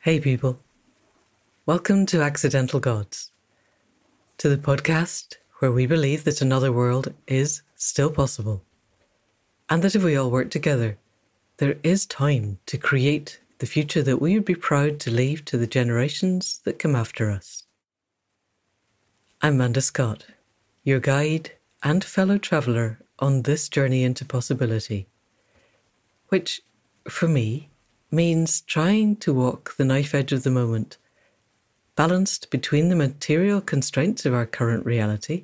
Hey people, welcome to Accidental Gods, to the podcast where we believe that another world is still possible, and that if we all work together, there is time to create the future that we would be proud to leave to the generations that come after us. I'm Amanda Scott, your guide and fellow traveller on this journey into possibility, which, for me, means trying to walk the knife edge of the moment, balanced between the material constraints of our current reality,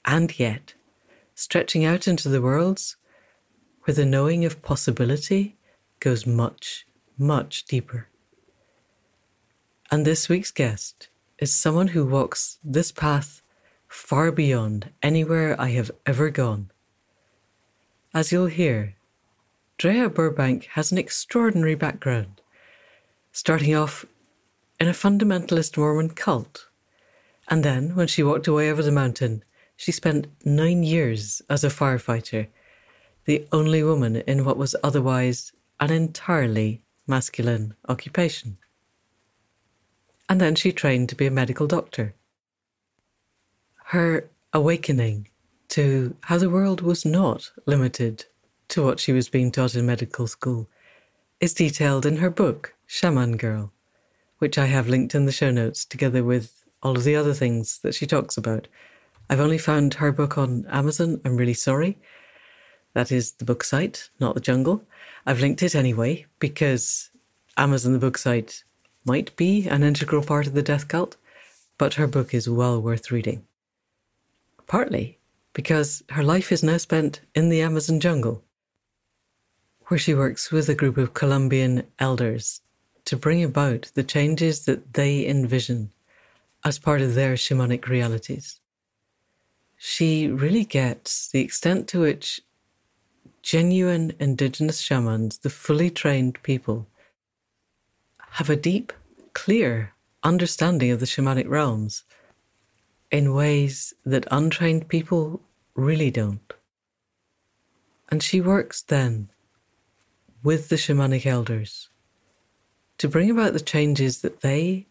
and yet stretching out into the worlds where the knowing of possibility goes much, much deeper. And this week's guest is someone who walks this path far beyond anywhere I have ever gone. As you'll hear, Drea Burbank has an extraordinary background, starting off in a fundamentalist Mormon cult. And then, when she walked away over the mountain, she spent 9 years as a firefighter, the only woman in what was otherwise an entirely masculine occupation. And then she trained to be a medical doctor. Her awakening to how the world was not limited to what she was being taught in medical school is detailed in her book, Shaman Girl, which I have linked in the show notes together with all of the other things that she talks about. I've only found her book on Amazon. I'm really sorry. That is the book site, not the jungle. I've linked it anyway because Amazon, the book site, might be an integral part of the death cult, but her book is well worth reading. Partly because her life is now spent in the Amazon jungle, where she works with a group of Colombian elders to bring about the changes that they envision as part of their shamanic realities. She really gets the extent to which genuine Indigenous shamans, the fully trained people, have a deep, clear understanding of the shamanic realms in ways that untrained people really don't. And she works then with the shamanic elders to bring about the changes that they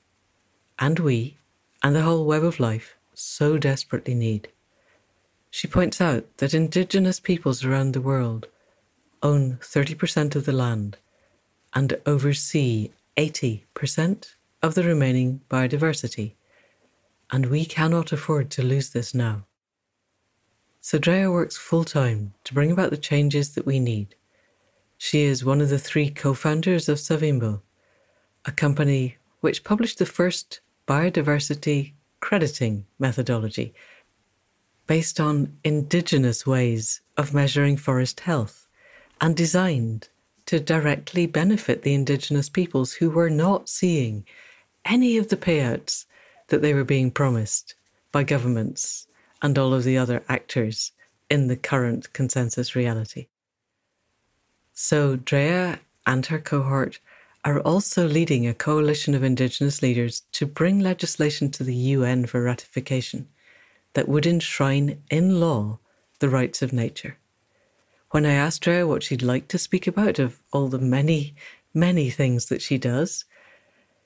and we and the whole web of life so desperately need. She points out that Indigenous peoples around the world own 30% of the land and oversee 80% of the remaining biodiversity, and we cannot afford to lose this now. So Drea works full-time to bring about the changes that we need. She is one of the 3 co-founders of Savimbo, a company which published the first biodiversity crediting methodology based on Indigenous ways of measuring forest health and designed to directly benefit the Indigenous peoples who were not seeing any of the payouts that they were being promised by governments and all of the other actors in the current consensus reality. So Drea and her cohort are also leading a coalition of Indigenous leaders to bring legislation to the UN for ratification that would enshrine in law the rights of nature. When I asked Drea what she'd like to speak about of all the many, many things that she does,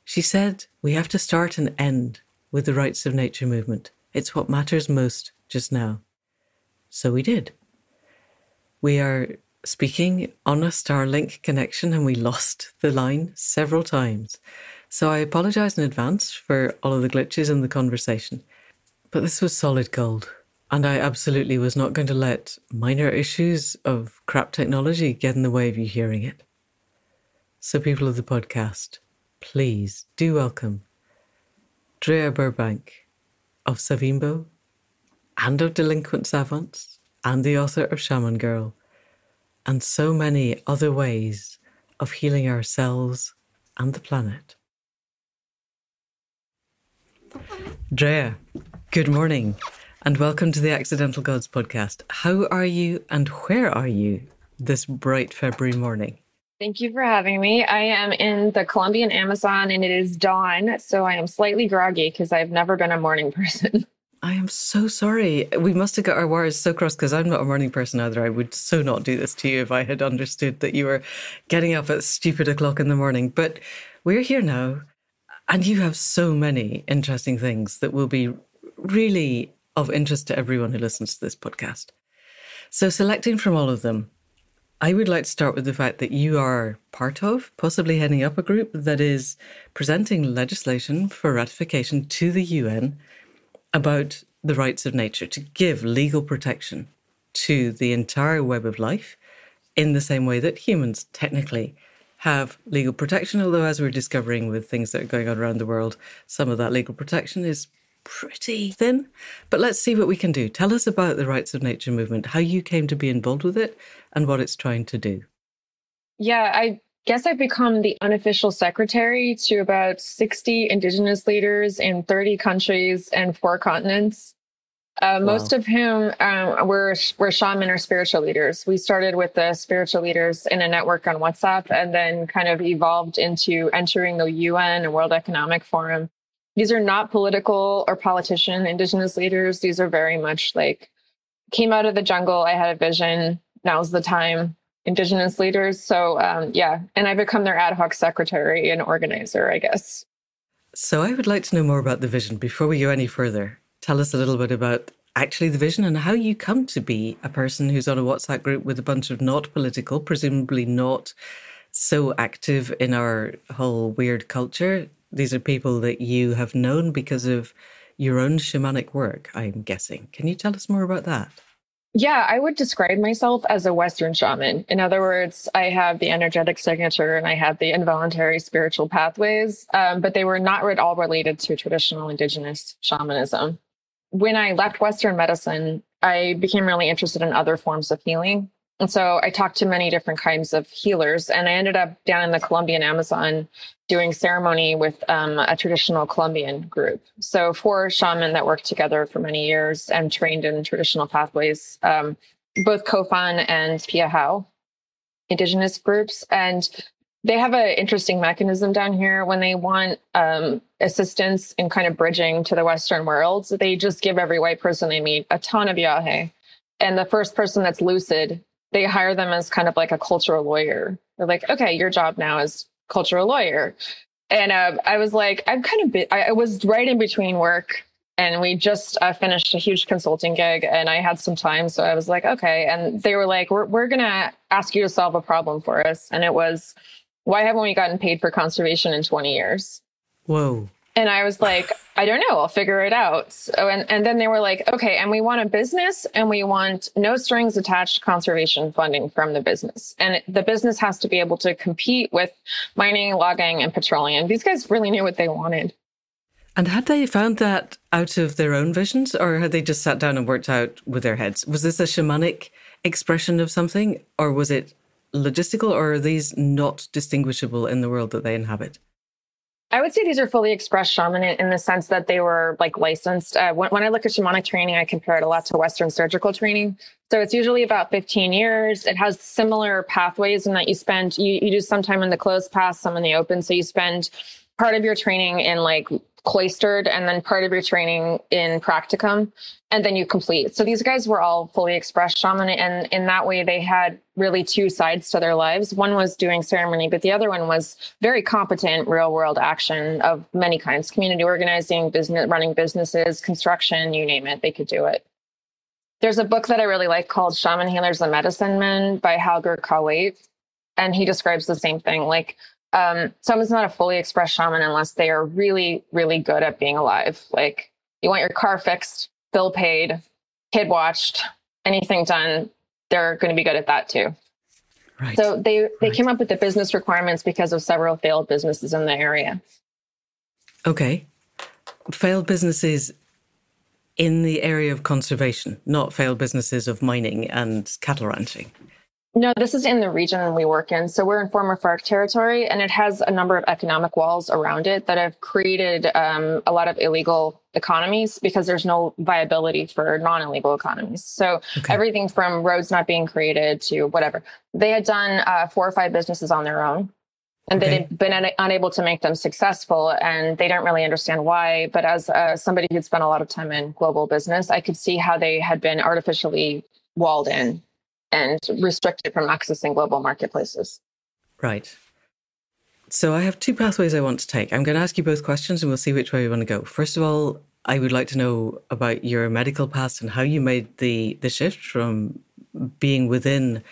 she said we have to start and end with the rights of nature movement. It's what matters most just now. So we did. We are speaking on a Starlink connection and we lost the line several times. So I apologise in advance for all of the glitches in the conversation. But this was solid gold, and I absolutely was not going to let minor issues of crap technology get in the way of you hearing it. So people of the podcast, please do welcome Drea Burbank of Savimbo and of Delinquent Savants and the author of Shaman Girl, and so many other ways of healing ourselves and the planet. Drea, good morning and welcome to the Accidental Gods podcast. How are you and where are you this bright February morning? Thank you for having me. I am in the Colombian Amazon and it is dawn, so I am slightly groggy because I've never been a morning person. I am so sorry. We must have got our wires so crossed because I'm not a morning person either. I would so not do this to you if I had understood that you were getting up at stupid o'clock in the morning. But we're here now, and you have so many interesting things that will be really of interest to everyone who listens to this podcast. So selecting from all of them, I would like to start with the fact that you are part of, possibly heading up a group that is presenting legislation for ratification to the UN about the rights of nature, to give legal protection to the entire web of life in the same way that humans technically have legal protection. Although, as we're discovering with things that are going on around the world, some of that legal protection is pretty thin. But let's see what we can do. Tell us about the Rights of Nature movement, how you came to be involved with it and what it's trying to do. Yeah, I guess I've become the unofficial secretary to about 60 Indigenous leaders in 30 countries and 4 continents, most of whom were shaman or spiritual leaders. We started with the spiritual leaders in a network on WhatsApp and then kind of evolved into entering the UN and World Economic Forum. These are not political or politician Indigenous leaders. These are very much like, came out of the jungle, I had a vision, now's the time. Indigenous leaders. So, and I become their ad hoc secretary and organizer, I guess. So I would like to know more about the vision. Before we go any further, tell us a little bit about actually the vision and how you come to be a person who's on a WhatsApp group with a bunch of not political, presumably not so active in our whole weird culture. These are people that you have known because of your own shamanic work, I'm guessing. Can you tell us more about that? Yeah, I would describe myself as a Western shaman. In other words, I have the energetic signature and I have the involuntary spiritual pathways, but they were not at all related to traditional Indigenous shamanism. When I left Western medicine, I became really interested in other forms of healing. And so I talked to many different kinds of healers, and I ended up down in the Colombian Amazon doing ceremony with a traditional Colombian group. So 4 shaman that worked together for many years and trained in traditional pathways, both Kofan and Piahau, Indigenous groups. And they have an interesting mechanism down here when they want assistance in kind of bridging to the Western world. So they just give every white person they meet a ton of yahe. And the first person that's lucid, they hire them as kind of like a cultural lawyer. They're like, okay, your job now is cultural lawyer. And I was like, I was right in between work, and we just finished a huge consulting gig, and I had some time. So I was like, okay. And they were like, we're going to ask you to solve a problem for us. And it was, why haven't we gotten paid for conservation in 20 years? Whoa. And I was like, I don't know, I'll figure it out. So, and then they were like, okay, and we want a business and we want no strings attached conservation funding from the business. And the business has to be able to compete with mining, logging, and petroleum. These guys really knew what they wanted. And had they found that out of their own visions, or had they just sat down and worked out with their heads? Was this a shamanic expression of something, or was it logistical, or are these not distinguishable in the world that they inhabit? I would say these are fully expressed shaman in the sense that they were like licensed. When I look at shamanic training, I compare it a lot to Western surgical training. So it's usually about 15 years. It has similar pathways in that you do some time in the closed path, some in the open. So you spend part of your training in like cloistered and then part of your training in practicum, and then you complete. So these guys were all fully expressed shaman, and in that way they had really 2 sides to their lives. One was doing ceremony, but the other one was very competent real world action of many kinds: community organizing, business, running businesses, construction, you name it, they could do it. There's a book that I really like called Shaman Healers and Medicine Men by Halger Kawait, and he describes the same thing. Like, someone's not a fully expressed shaman unless they are really, really good at being alive. Like, you want your car fixed, bill paid, kid watched, anything done, they're going to be good at that too. Right. So they came up with the business requirements because of several failed businesses in the area. Okay. Failed businesses in the area of conservation, not failed businesses of mining and cattle ranching. No, this is in the region we work in. So we're in former FARC territory, and it has a number of economic walls around it that have created a lot of illegal economies because there's no viability for non-illegal economies. So everything from roads not being created to whatever. They had done 4 or 5 businesses on their own. And Okay. they'd been unable to make them successful, and they didn't really understand why. But as somebody who'd spent a lot of time in global business, I could see how they had been artificially walled in and restricted from accessing global marketplaces. Right. So I have two pathways I want to take. I'm going to ask you both questions and we'll see which way we want to go. First of all, I would like to know about your medical past and how you made the shift from being within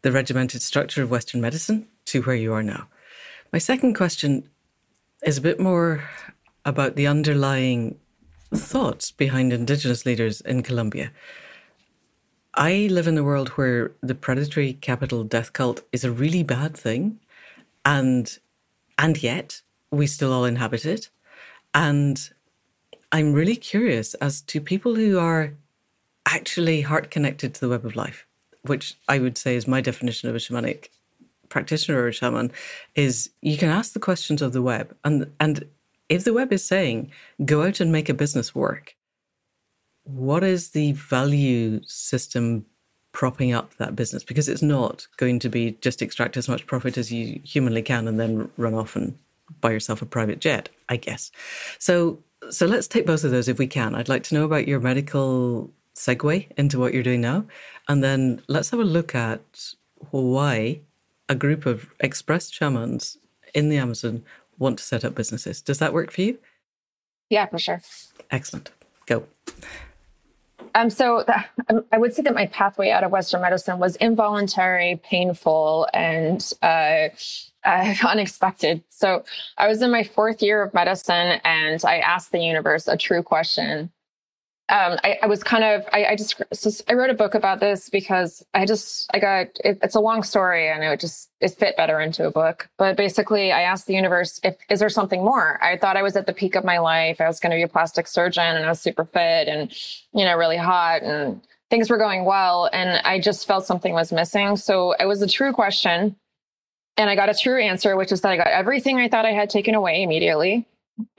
the regimented structure of Western medicine to where you are now. My second question is a bit more about the underlying thoughts behind Indigenous leaders in Colombia. I live in a world where the predatory capital death cult is a really bad thing, and yet we still all inhabit it. And I'm really curious as to people who are actually heart connected to the web of life, which I would say is my definition of a shamanic practitioner or a shaman, is you can ask the questions of the web. And if the web is saying, go out and make a business work, what is the value system propping up that business? Because it's not going to be just extract as much profit as you humanly can and then run off and buy yourself a private jet, I guess. So let's take both of those if we can. I'd like to know about your medical segue into what you're doing now. And then let's have a look at why a group of expressed shamans in the Amazon want to set up businesses. Does that work for you? Yeah, for sure. Excellent. Go. So I would say that my pathway out of Western medicine was involuntary, painful, and unexpected. So I was in my 4th year of medicine, and I asked the universe a true question. I wrote a book about this because it's a long story and it fit better into a book. But basically I asked the universe, is there something more? I thought I was at the peak of my life. I was going to be a plastic surgeon and I was super fit and, really hot and things were going well. And I just felt something was missing. So it was a true question. And I got a true answer, which is that I got everything I thought I had taken away immediately.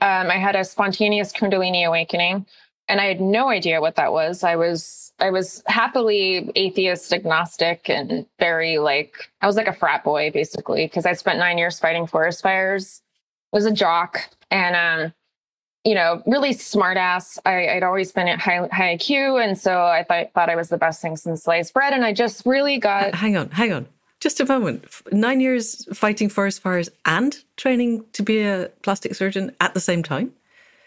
I had a spontaneous Kundalini awakening. And I had no idea what that was. I was happily atheist, agnostic, and very I was like a frat boy, basically, because I spent 9 years fighting forest fires, was a jock, and, really smart ass. I'd always been at high IQ. And so I thought I was the best thing since sliced bread. And I just really got... Hang on. Just a moment. 9 years fighting forest fires and training to be a plastic surgeon at the same time?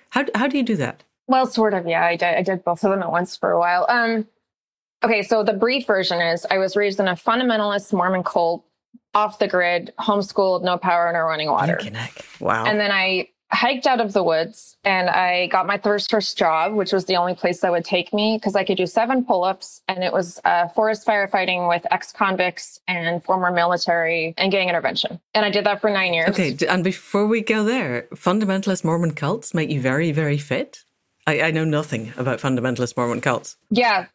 How do you do that? Well, sort of, yeah. I did both of them at once for a while. Okay, so the brief version is I was raised in a fundamentalist Mormon cult, off the grid, homeschooled, no power, no running water. Wow. And then I hiked out of the woods and I got my first job, which was the only place that would take me because I could do 7 pull-ups, and it was forest firefighting with ex-convicts and former military and gang intervention. And I did that for 9 years. Okay, and before we go there, fundamentalist Mormon cults make you very, very fit? I know nothing about fundamentalist Mormon cults. Yeah.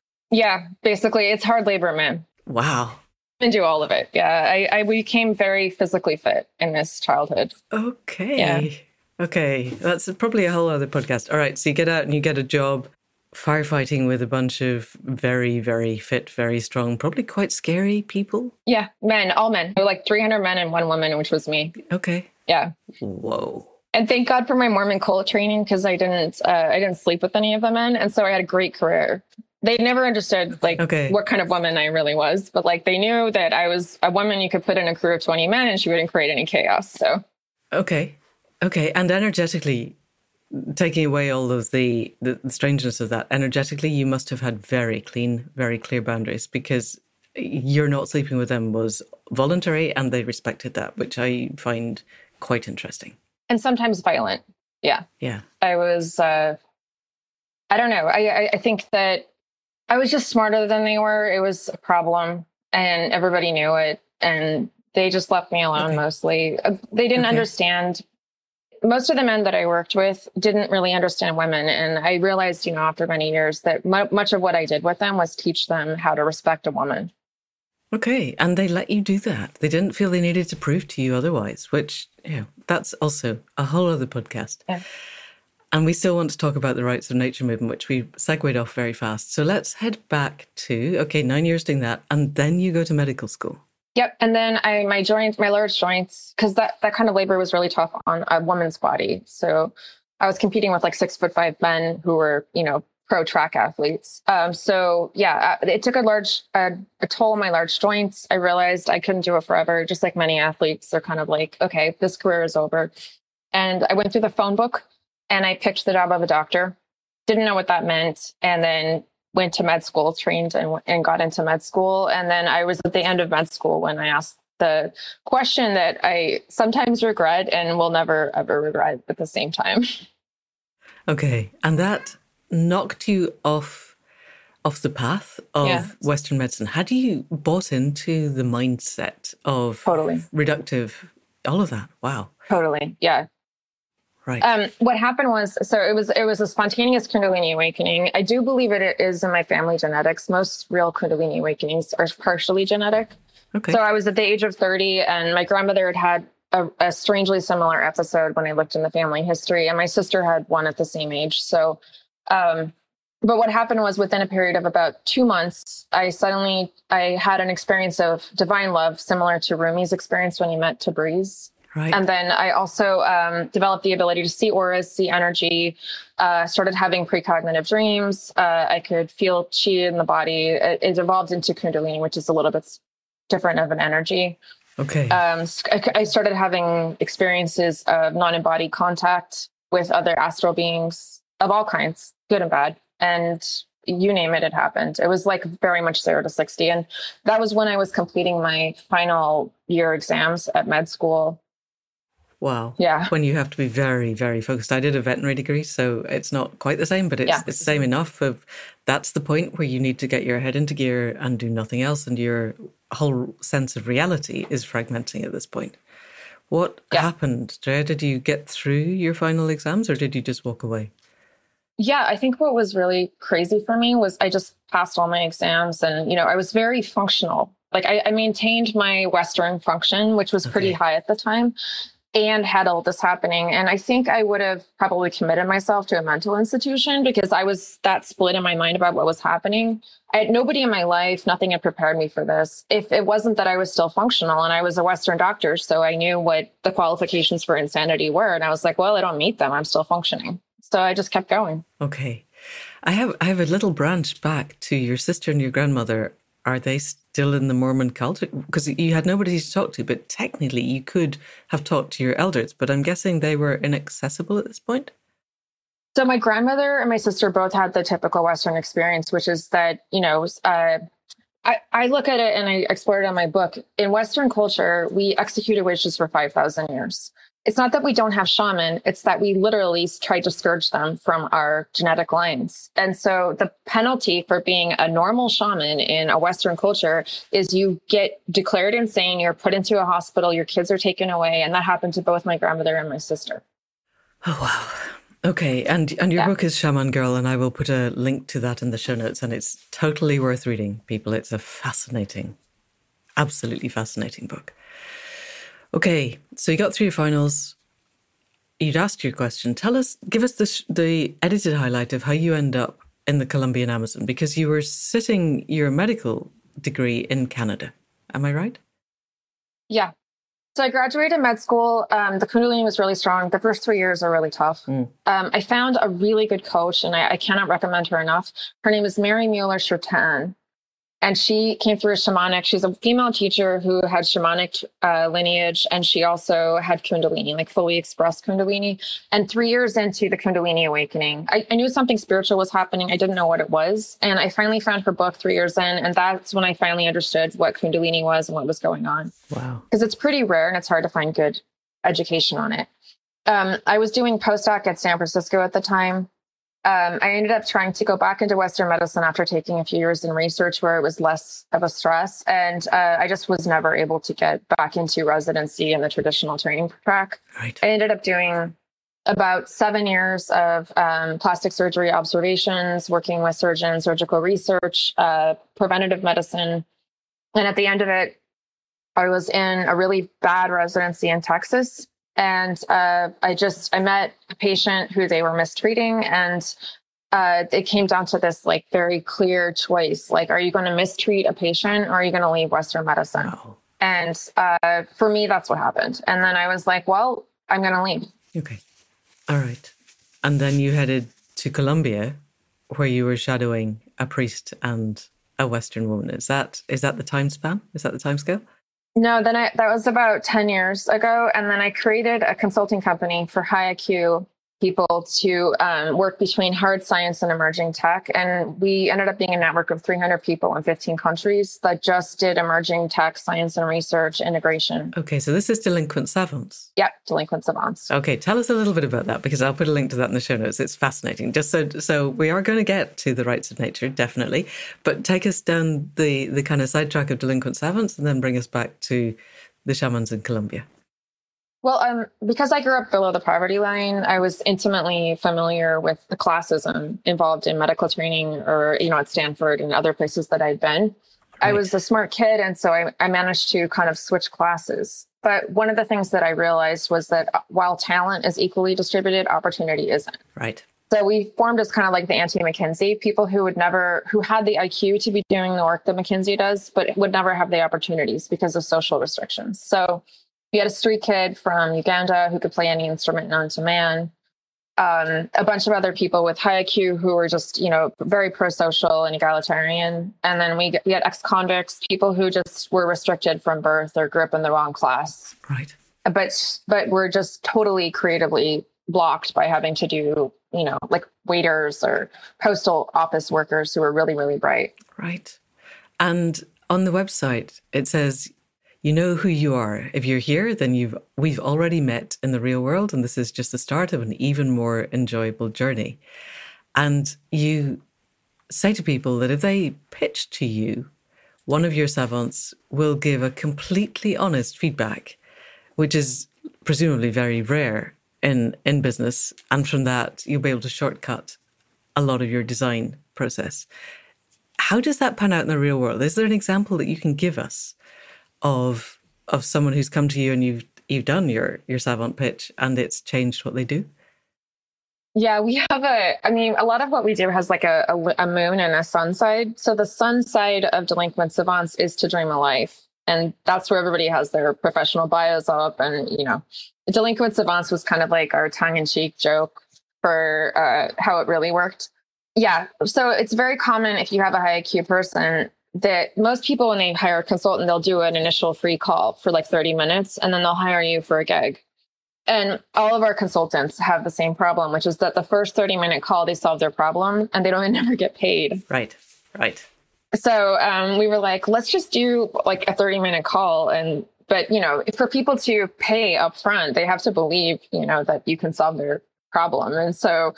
Basically, it's hard labor, man. Wow. And do all of it. Yeah, I became very physically fit in this childhood. Okay. Yeah. Okay, that's probably a whole other podcast. All right, so you get out and you get a job firefighting with a bunch of very, very fit, very strong, probably quite scary people. Yeah, men, all men. There were like 300 men and 1 woman, which was me. Okay. Yeah. Whoa. And thank God for my Mormon cult training because I didn't sleep with any of the men, and so I had a great career. They never understood what kind of woman I really was, but they knew that I was a woman you could put in a crew of 20 men and she wouldn't create any chaos. So okay, and energetically, taking away all of the strangeness of that, energetically, you must have had very clean, very clear boundaries because you're not sleeping with them was voluntary and they respected that, which I find quite interesting. And sometimes violent. Yeah. Yeah. I was, I don't know. I think that I was just smarter than they were. It was a problem and everybody knew it. And they just left me alone mostly. They didn't understand. Most of the men that I worked with didn't really understand women. And I realized, after many years that much of what I did with them was teach them how to respect a woman. Okay, and they let you do that. They didn't feel they needed to prove to you otherwise, which, that's also a whole other podcast. Yeah. And we still want to talk about the rights of nature movement, which we segued off very fast. So let's head back to, 9 years doing that, and then you go to medical school. Yep. And then my large joints, because that kind of labor was really tough on a woman's body. So I was competing with like 6'5" men who were, pro track athletes. So yeah, it took a toll on my large joints. I realized I couldn't do it forever. Just like many athletes, they're kind of like, okay, this career is over. And I went through the phone book and I picked the job of a doctor. Didn't know what that meant. And then went to med school, trained and got into med school. And then I was at the end of med school when I asked the question that I sometimes regret and will never, ever regret at the same time. Okay. And that knocked you off the path of Western medicine. Had you bought into the mindset of Totally reductive, all of that? Wow. Totally. Yeah. Right. What happened was, so it was a spontaneous Kundalini awakening. I do believe it is in my family genetics. Most real Kundalini awakenings are partially genetic. Okay. So I was at the age of 30 and my grandmother had a strangely similar episode when I looked in the family history, and my sister had one at the same age. So, but what happened was within a period of about 2 months, I had an experience of divine love, similar to Rumi's experience when he met Tabriz. Right. And then I also developed the ability to see auras, see energy, started having precognitive dreams. I could feel chi in the body. It evolved into Kundalini, which is a little bit different of an energy. Okay. I started having experiences of non-embodied contact with other astral beings of all kinds, good and bad. And you name it, it happened. It was like very much 0 to 60. And that was when I was completing my final year exams at med school. Wow. Yeah. When you have to be very, very focused. I did a veterinary degree, so it's not quite the same, but it's the same enough of that's the point where you need to get your head into gear and do nothing else. And your whole sense of reality is fragmenting at this point. What happened, Drea? Did you get through your final exams or did you just walk away? Yeah, I think what was really crazy for me was I just passed all my exams and, I was very functional. Like I maintained my Western function, which was pretty high at the time, and had all this happening. And I think I would have probably committed myself to a mental institution because I was that split in my mind about what was happening. I had nobody in my life, nothing had prepared me for this. If it wasn't that I was still functional and I was a Western doctor, so I knew what the qualifications for insanity were. And I was like, well, I don't meet them. I'm still functioning. So I just kept going. Okay. I have a little branch back to your sister and your grandmother. Are they still in the Mormon cult? Because you had nobody to talk to, but technically you could have talked to your elders, but I'm guessing they were inaccessible at this point? So my grandmother and my sister both had the typical Western experience, which is that, I look at it and I explore it in my book. In Western culture, we executed witches for 5,000 years. It's not that we don't have shaman, it's that we literally tried to scourge them from our genetic lines. And so the penalty for being a normal shaman in a Western culture is you get declared insane, you're put into a hospital, your kids are taken away. And that happened to both my grandmother and my sister. Oh, wow. Okay. And your book is Shaman Girl, and I will put a link to that in the show notes. And it's totally worth reading, people. It's a fascinating, absolutely fascinating book. Okay, so you got through your finals. You'd asked your question. Give us the edited highlight of how you end up in the Colombian Amazon, because you were sitting your medical degree in Canada. Am I right? Yeah. So I graduated med school. The Kundalini was really strong. The first 3 years are really tough. I found a really good coach, and I cannot recommend her enough. Her name is Mary Mueller-Chertan. And she came through a shamanic. She's a female teacher who had shamanic lineage, and she also had Kundalini, like fully expressed Kundalini. And 3 years into the Kundalini awakening, I knew something spiritual was happening. I didn't know what it was. And I finally found her book 3 years in, and that's when I finally understood what Kundalini was and what was going on. Wow. Because it's pretty rare and it's hard to find good education on it. I was doing postdoc at San Francisco at the time. I ended up trying to go back into Western medicine after taking a few years in research where it was less of a stress. And I just was never able to get back into residency in the traditional training track. Right. I ended up doing about 7 years of plastic surgery observations, working with surgeons, surgical research, preventative medicine. And at the end of it, I was in a really bad residency in Texas. And I met a patient who they were mistreating, and it came down to this very clear choice. Are you going to mistreat a patient or are you going to leave Western medicine? Wow. And for me, that's what happened. And then I was like, well, I'm going to leave. Okay. All right. And then you headed to Colombia, where you were shadowing a priest and a Western woman. Is that the time span? Is that the time scale? No, that was about 10 years ago. And then I created a consulting company for high IQ people to work between hard science and emerging tech. And we ended up being a network of 300 people in 15 countries that just did emerging tech, science and research integration. Okay, so this is Delinquent Savants. Yep, Delinquent Savants. Okay, tell us a little bit about that, because I'll put a link to that in the show notes. It's fascinating. Just so we are going to get to the rights of nature, definitely. But take us down the kind of sidetrack of Delinquent Savants and then bring us back to the shamans in Colombia. Well, because I grew up below the poverty line, I was intimately familiar with the classism involved in medical training or, at Stanford and other places that I'd been. Right. I was a smart kid, and so I managed to kind of switch classes. But one of the things that I realized was that while talent is equally distributed, opportunity isn't. Right. So we formed as kind of like the anti-McKinsey, people who had the IQ to be doing the work that McKinsey does, but would never have the opportunities because of social restrictions. So we had a street kid from Uganda who could play any instrument known to man. A bunch of other people with high IQ who were just, very pro-social and egalitarian. And then we had ex-convicts, people who just were restricted from birth or grew up in the wrong class. Right. But were just totally creatively blocked by having to do, like waiters or postal office workers who were really, really bright. Right. And on the website, it says, you know who you are. If you're here, then we've already met in the real world, and this is just the start of an even more enjoyable journey. And you say to people that if they pitch to you, one of your savants will give a completely honest feedback, which is presumably very rare in business. And from that, you'll be able to shortcut a lot of your design process. How does that pan out in the real world? Is there an example that you can give us of someone who's come to you and you've done your savant pitch and it's changed what they do? Yeah, we have a lot of what we do has like a moon and a sun side. So the sun side of Delinquent Savants is to dream a life. And that's where everybody has their professional bios up. And, Delinquent Savants was kind of like our tongue-in-cheek joke for how it really worked. Yeah. So it's very common if you have a high IQ person that most people, when they hire a consultant, they'll do an initial free call for like 30 minutes, and then they'll hire you for a gig. And all of our consultants have the same problem, which is that the first 30-minute call, they solve their problem and they don't never get paid. Right. So we were like, let's just do like a 30-minute call. But for people to pay up front, they have to believe, that you can solve their problem. And so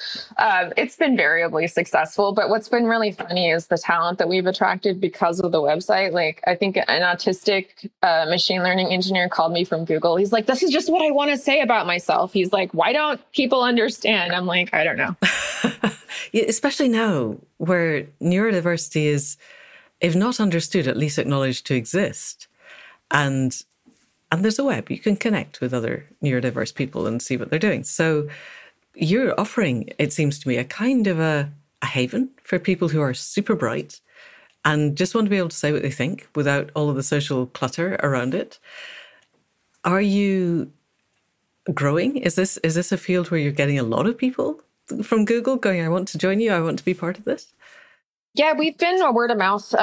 it's been variably successful. But what's been really funny is the talent that we've attracted because of the website. Like, I think an autistic machine learning engineer called me from Google. He's like, this is just what I want to say about myself. He's like, why don't people understand? I'm like, I don't know. Yeah, especially now where neurodiversity is, if not understood, at least acknowledged to exist. And there's a web. You can connect with other neurodiverse people and see what they're doing. So you're offering, it seems to me, a kind of a haven for people who are super bright and just want to be able to say what they think without all of the social clutter around it. Are you growing? Is this a field where you're getting a lot of people from Google going, I want to join you, I want to be part of this? Yeah, we've been a word of mouth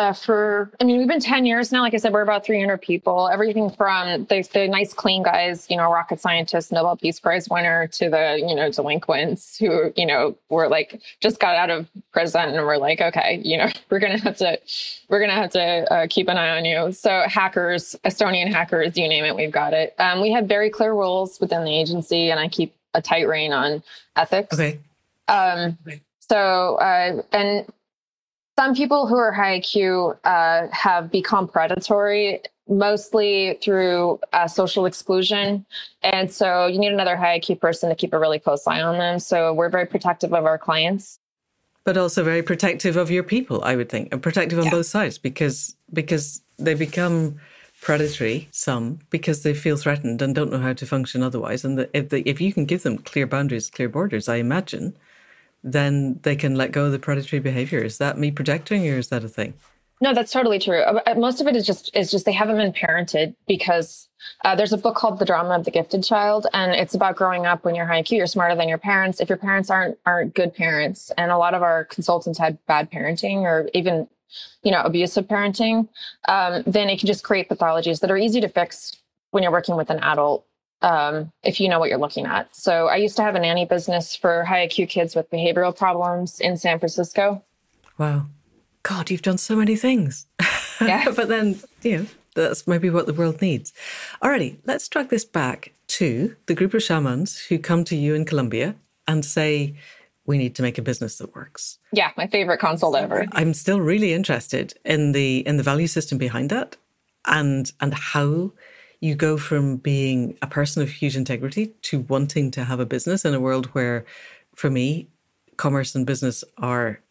we've been 10 years now. Like I said, we're about 300 people, everything from the nice, clean guys, rocket scientists, Nobel Peace Prize winner, to the, delinquents who, were like, just got out of prison and we're like, okay, we're going to have to keep an eye on you. So hackers, Estonian hackers, you name it, we've got it. We have very clear rules within the agency, and I keep a tight rein on ethics. Okay. And some people who are high IQ have become predatory, mostly through social exclusion. And so you need another high IQ person to keep a really close eye on them. So we're very protective of our clients. But also very protective of your people, I would think, and protective on both sides, because they become predatory, some, because they feel threatened and don't know how to function otherwise. And if you can give them clear boundaries, clear borders, I imagine, then they can let go of the predatory behavior. Is that me projecting, or is that a thing? No, that's totally true. Most of it is just they haven't been parented because there's a book called The Drama of the Gifted Child, and it's about growing up when you're high IQ, you're smarter than your parents. If your parents aren't good parents, and a lot of our consultants had bad parenting or even abusive parenting, then it can just create pathologies that are easy to fix when you're working with an adult. If you know what you're looking at. So I used to have a nanny business for high IQ kids with behavioral problems in San Francisco. Wow. God, you've done so many things. Yeah. But then, that's maybe what the world needs. Alrighty, let's drag this back to the group of shamans who come to you in Colombia and say, we need to make a business that works. Yeah, my favorite consult ever. I'm still really interested in the value system behind that and how you go from being a person of huge integrity to wanting to have a business in a world where, for me, commerce and business are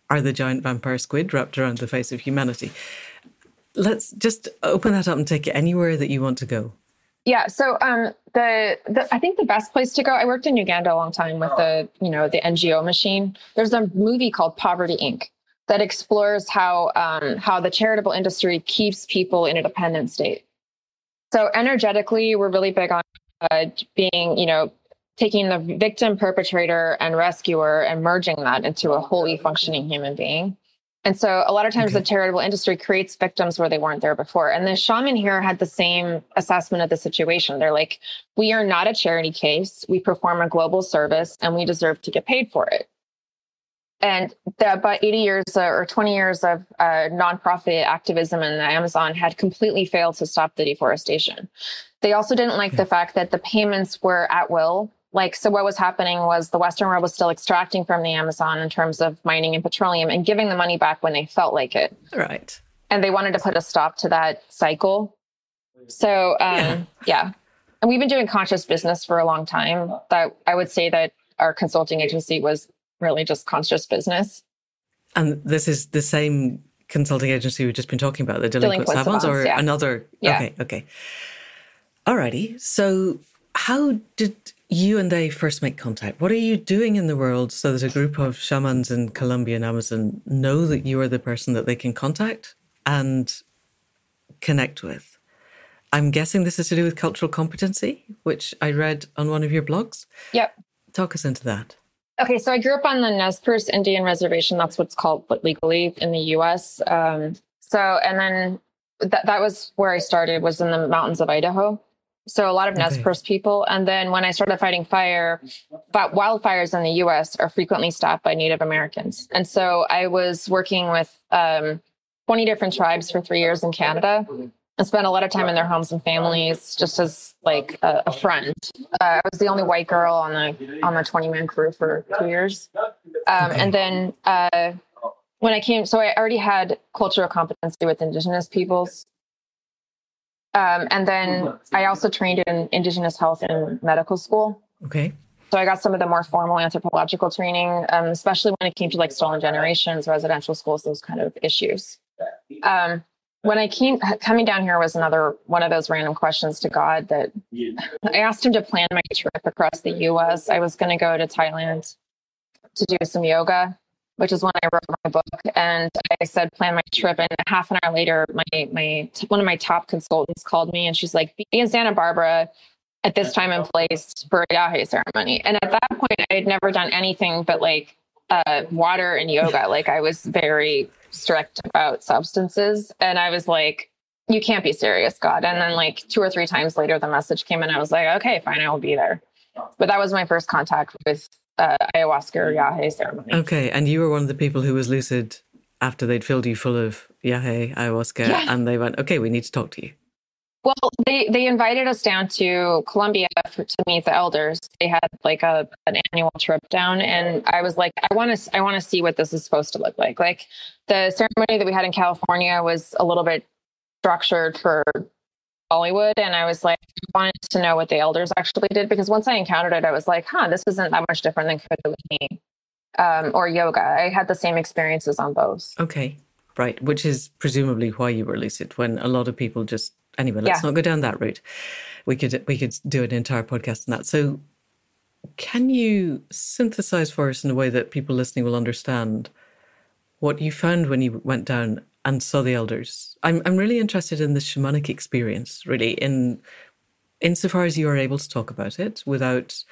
the giant vampire squid wrapped around the face of humanity. Let's just open that up and take it anywhere that you want to go. Yeah. So I think the best place to go, I worked in Uganda a long time with the NGO machine. There's a movie called Poverty Inc. that explores how the charitable industry keeps people in a dependent state. So energetically, we're really big on being, taking the victim, perpetrator, and rescuer and merging that into a wholly functioning human being. And so a lot of times the charitable industry creates victims where they weren't there before. And the shaman here had the same assessment of the situation. They're like, we are not a charity case. We perform a global service and we deserve to get paid for it. And about 80 years or 20 years of nonprofit activism in the Amazon had completely failed to stop the deforestation. They also didn't like the fact that the payments were at will. So what was happening was the Western world was still extracting from the Amazon in terms of mining and petroleum and giving the money back when they felt like it. Right. And they wanted to put a stop to that cycle. So, yeah. And we've been doing conscious business for a long time. That I would say that our consulting agency was really just conscious business. And this is the same consulting agency we've just been talking about, the Delinquent Savants, or another? Yeah. Okay. Alrighty. So how did you and they first make contact? What are you doing in the world so that a group of shamans in Colombia and Amazon know that you are the person that they can contact and connect with? I'm guessing this is to do with cultural competency, which I read on one of your blogs. Yep. Talk us into that. Okay, so I grew up on the Nez Perce Indian Reservation. That's what's called legally in the U.S. And then that was where I started, was in the mountains of Idaho. So a lot of Nez Perce people. And then when I started fighting fire, but wildfires in the U.S. are frequently stopped by Native Americans. And so I was working with 20 different tribes for 3 years in Canada and spent a lot of time in their homes and families just as like a friend. I was the only white girl on the 20-man crew for 2 years. And then when I came, so I already had cultural competency with Indigenous peoples. And then I also trained in Indigenous health in medical school. Okay. So I got some of the more formal anthropological training, especially when it came to like stolen generations, residential schools, those kind of issues. When I coming down here was another one of those random questions to God that I asked him to plan my trip across the U.S. I was going to go to Thailand to do some yoga, which is when I wrote my book. And I said, plan my trip. And half an hour later, one of my top consultants called me and she's like, be in Santa Barbara at this time and place for a Yahe ceremony. And at that point, I had never done anything but like water and yoga. Like I was very strict about substances. And I was like, you can't be serious, God. And then like 2 or 3 times later, the message came and I was like, okay, fine, I will be there. But that was my first contact with ayahuasca or Yahe ceremony. Okay, and you were one of the people who was lucid after they'd filled you full of Yahe, ayahuasca, and they went, okay, we need to talk to you. Well, they invited us down to Colombia to meet the elders. They had like an annual trip down, and I was like, I want to see what this is supposed to look like. Like the ceremony that we had in California was a little bit structured for Hollywood, and I was like, I wanted to know what the elders actually did, because once I encountered it, I was like, this isn't that much different than Kundalini or yoga. I had the same experiences on both. Okay, right, which is presumably why you were lucid, when a lot of people just... Anyway, let's not go down that route. We could do an entire podcast on that. So can you synthesize for us in a way that people listening will understand what you found when you went down and saw the elders. I'm really interested in the shamanic experience, really, insofar as you are able to talk about it without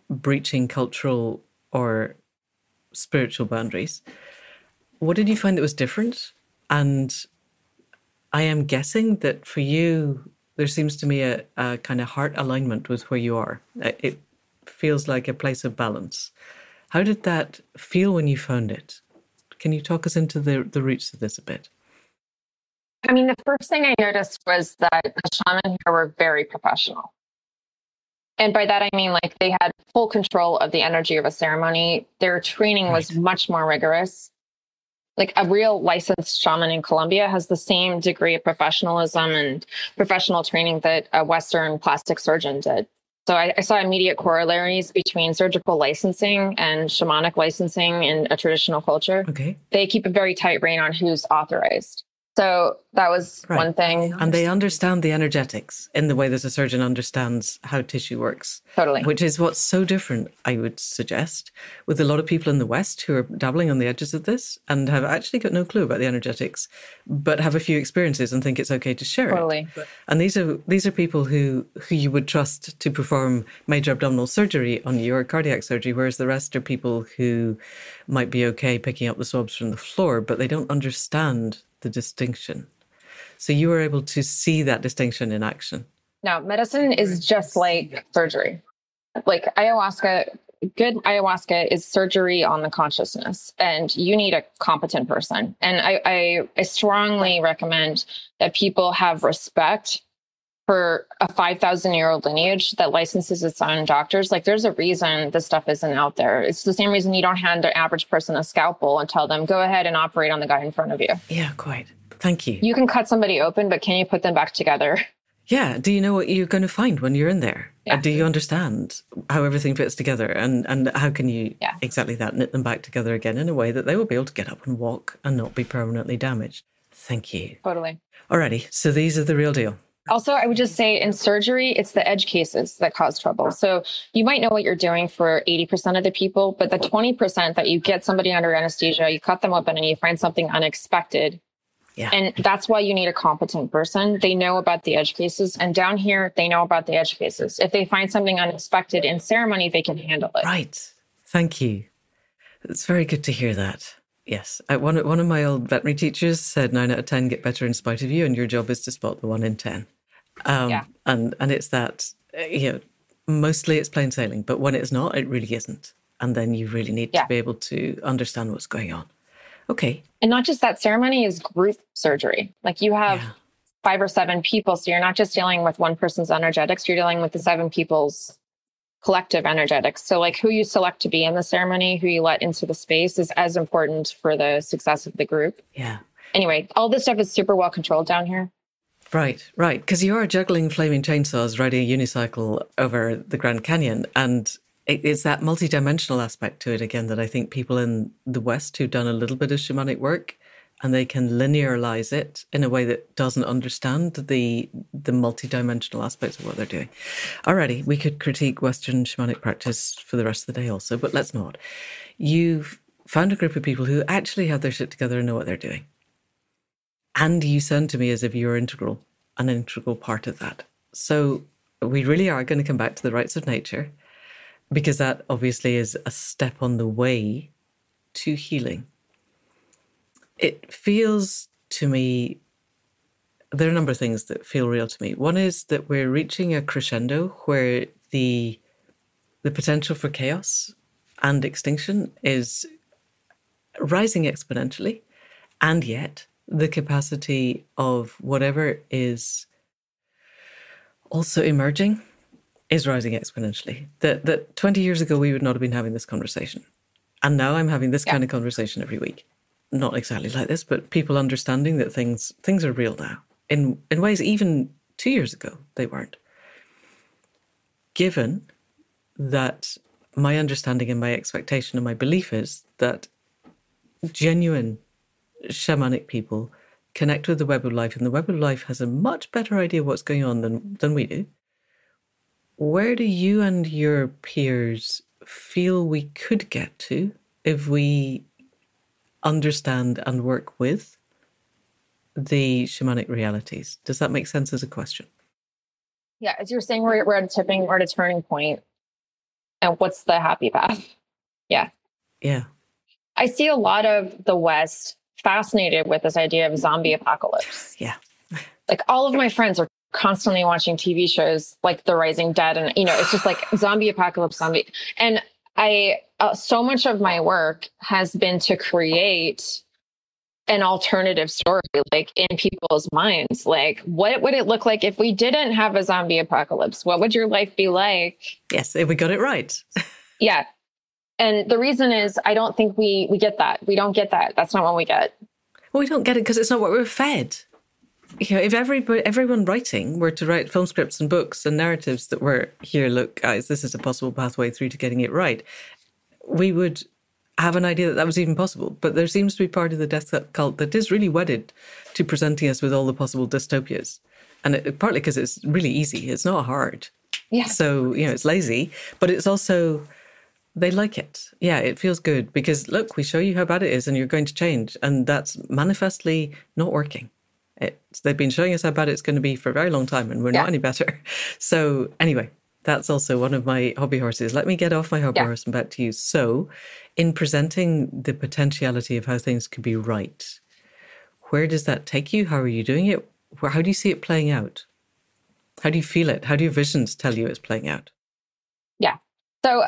breaching cultural or spiritual boundaries. What did you find that was different? And I am guessing that for you, there seems to me a kind of heart alignment with where you are. It feels like a place of balance. How did that feel when you found it? Can you talk us into the roots of this a bit? I mean, the first thing I noticed was that the shaman here were very professional. And by that, I mean, like, they had full control of the energy of a ceremony. Their training was much more rigorous. Like, a real licensed shaman in Colombia has the same degree of professionalism and professional training that a Western plastic surgeon did. So I saw immediate corollaries between surgical licensing and shamanic licensing in a traditional culture. Okay. They keep a very tight rein on who's authorized. So that was one thing. And they understand the energetics in the way that a surgeon understands how tissue works. Totally. Which is what's so different, I would suggest, with a lot of people in the West who are dabbling on the edges of this and have actually got no clue about the energetics, but have a few experiences and think it's okay to share Totally. it. And these are people who you would trust to perform major abdominal surgery on you or cardiac surgery, whereas the rest are people who might be okay picking up the swabs from the floor, but they don't understand the distinction. So you were able to see that distinction in action. No, medicine is just like surgery. Like good ayahuasca is surgery on the consciousness, and you need a competent person. And I strongly recommend that people have respect for a 5,000-year-old lineage that licenses its own doctors. Like, there's a reason this stuff isn't out there. It's the same reason you don't hand the average person a scalpel and tell them, go ahead and operate on the guy in front of you. Yeah, quite. Thank you. You can cut somebody open, but can you put them back together? Yeah. Do you know what you're going to find when you're in there? Yeah. Do you understand how everything fits together? And how can you exactly that, knit them back together again in a way that they will be able to get up and walk and not be permanently damaged? Thank you. Totally. Alrighty. So these are the real deal. Also, I would just say in surgery, it's the edge cases that cause trouble. So you might know what you're doing for 80% of the people, but the 20% that you get somebody under anesthesia, you cut them open and you find something unexpected. Yeah. And that's why you need a competent person. They know about the edge cases. And down here, they know about the edge cases. If they find something unexpected in ceremony, they can handle it. Right. Thank you. It's very good to hear that. Yes. One of my old veterinary teachers said 9 out of 10 get better in spite of you, and your job is to spot the 1 in 10. And it's that, mostly it's plain sailing, but when it's not, it really isn't. And then you really need to be able to understand what's going on. Okay. And not just that, ceremony is group surgery. Like, you have 5 or 7 people. So you're not just dealing with one person's energetics, you're dealing with the 7 people's collective energetics. So, like, who you select to be in the ceremony, who you let into the space is as important for the success of the group. Yeah. Anyway, all this stuff is super well controlled down here. Right. Because you are juggling flaming chainsaws, riding a unicycle over the Grand Canyon. And it's that multidimensional aspect to it again that I think people in the West who've done a little bit of shamanic work, and they can linearize it in a way that doesn't understand the multidimensional aspects of what they're doing. Alrighty, we could critique Western shamanic practice for the rest of the day also, but let's not. You've found a group of people who actually have their shit together and know what they're doing. And you sound to me as if you're an integral part of that. So we really are going to come back to the rights of nature, because that obviously is a step on the way to healing. It feels to me, there are a number of things that feel real to me. One is that we're reaching a crescendo where the potential for chaos and extinction is rising exponentially, and yet the capacity of whatever is also emerging is rising exponentially. That 20 years ago, we would not have been having this conversation. And now I'm having this kind of conversation every week. Not exactly like this, but people understanding that things are real now. In ways even 2 years ago, they weren't. Given that my understanding and my expectation and my belief is that genuine shamanic people connect with the web of life, and the web of life has a much better idea what's going on than we do. Where do you and your peers feel we could get to if we understand and work with the shamanic realities? Does that make sense as a question? Yeah, as you're saying, we're at a turning point. And what's the happy path? Yeah. Yeah. I see a lot of the West fascinated with this idea of zombie apocalypse. Yeah. Like all of my friends are constantly watching TV shows like The Rising Dead. And, it's just like zombie apocalypse, zombie. And so much of my work has been to create an alternative story, like in people's minds. Like, what would it look like if we didn't have a zombie apocalypse? What would your life be like? Yes, if we got it right. Yeah. And the reason is, I don't think we get that. We don't get that. That's not what we get. Well, we don't get it because it's not what we're fed. If everyone writing were to write film scripts and books and narratives that were, here, look, guys, this is a possible pathway through to getting it right, we would have an idea that was even possible. But there seems to be part of the death cult that is really wedded to presenting us with all the possible dystopias. And partly because it's really easy. It's not hard. Yeah. So, it's lazy, but it's also, they like it. Yeah, it feels good because, look, we show you how bad it is and you're going to change. And that's manifestly not working. They've been showing us how bad it's going to be for a very long time and we're not any better. So anyway, that's also one of my hobby horses. Let me get off my hobby horse and back to you. So in presenting the potentiality of how things could be right, where does that take you? How are you doing it? How do you see it playing out? How do you feel it? How do your visions tell you it's playing out? Yeah. So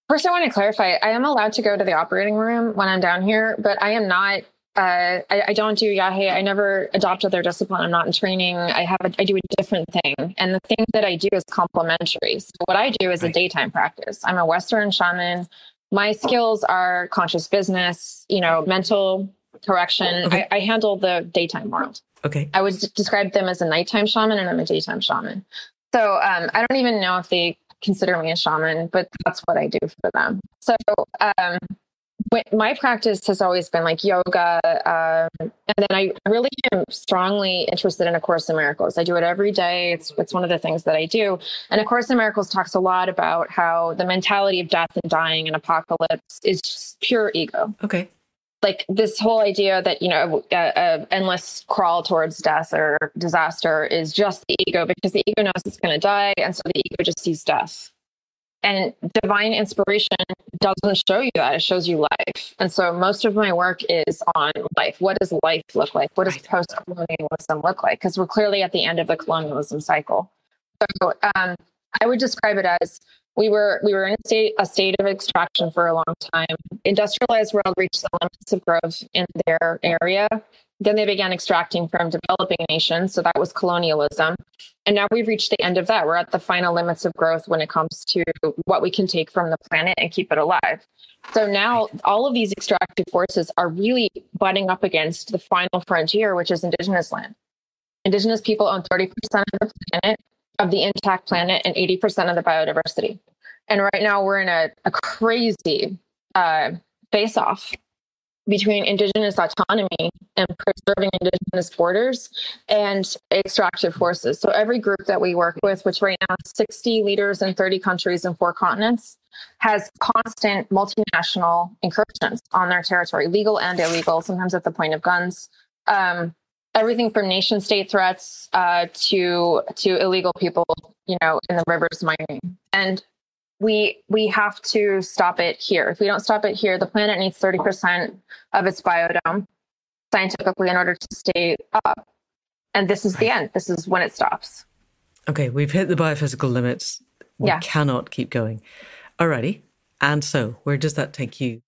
first I want to clarify, I am allowed to go to the operating room when I'm down here, but I am not I don't do Yahe. I never adopted their discipline. I'm not in training. I do a different thing. And the thing that I do is complementary. So what I do is a daytime practice. I'm a Western shaman. My skills are conscious business, mental correction. Okay. I handle the daytime world. Okay. I would describe them as a nighttime shaman and I'm a daytime shaman. So I don't even know if they consider me a shaman, but that's what I do for them. So my practice has always been like yoga. And then I really am strongly interested in A Course in Miracles. I do it every day. It's one of the things that I do. And A Course in Miracles talks a lot about how the mentality of death and dying and apocalypse is just pure ego. Okay. Like this whole idea that, endless crawl towards death or disaster is just the ego because the ego knows it's going to die. And so the ego just sees death. And divine inspiration doesn't show you that. It shows you life. And so most of my work is on life. What does life look like? What does post-colonialism look like? Because we're clearly at the end of the colonialism cycle. So I would describe it as we were in a state of extraction for a long time. Industrialized world reached the limits of growth in their area. Then they began extracting from developing nations. So that was colonialism. And now we've reached the end of that. We're at the final limits of growth when it comes to what we can take from the planet and keep it alive. So now all of these extractive forces are really butting up against the final frontier, which is Indigenous land. Indigenous people own 30% of the planet, of the intact planet, and 80% of the biodiversity. And right now we're in a crazy face-off between Indigenous autonomy and preserving Indigenous borders and extractive forces. So every group that we work with, which right now is 60 leaders in 30 countries and 4 continents, has constant multinational incursions on their territory, legal and illegal, sometimes at the point of guns. Everything from nation state threats to illegal people, in the rivers mining. And we have to stop it here. If we don't stop it here, the planet needs 30% of its biodome scientifically in order to stay up. And this is the end. This is when it stops. Okay, we've hit the biophysical limits. We cannot keep going. Alrighty. And so where does that take you?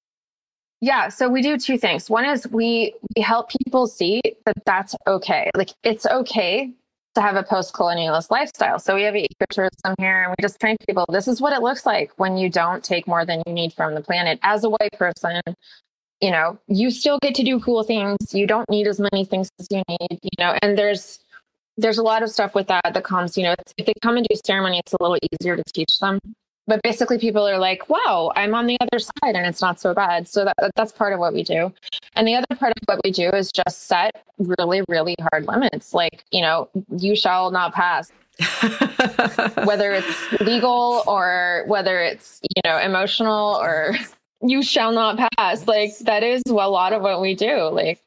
Yeah, so we do 2 things. One is we help people see that that's okay. Like it's okay to have a post-colonialist lifestyle. So we have ecotourism here and we just train people. This is what it looks like when you don't take more than you need from the planet. As a white person, you still get to do cool things. You don't need as many things as you need, and there's a lot of stuff with that comes, if they come and do ceremony, it's a little easier to teach them. But basically people are like, wow, I'm on the other side and it's not so bad. So that's part of what we do. And the other part of what we do is just set really, really hard limits. Like, you shall not pass. Whether it's legal or whether it's, emotional or you shall not pass. Like that is a lot of what we do. Like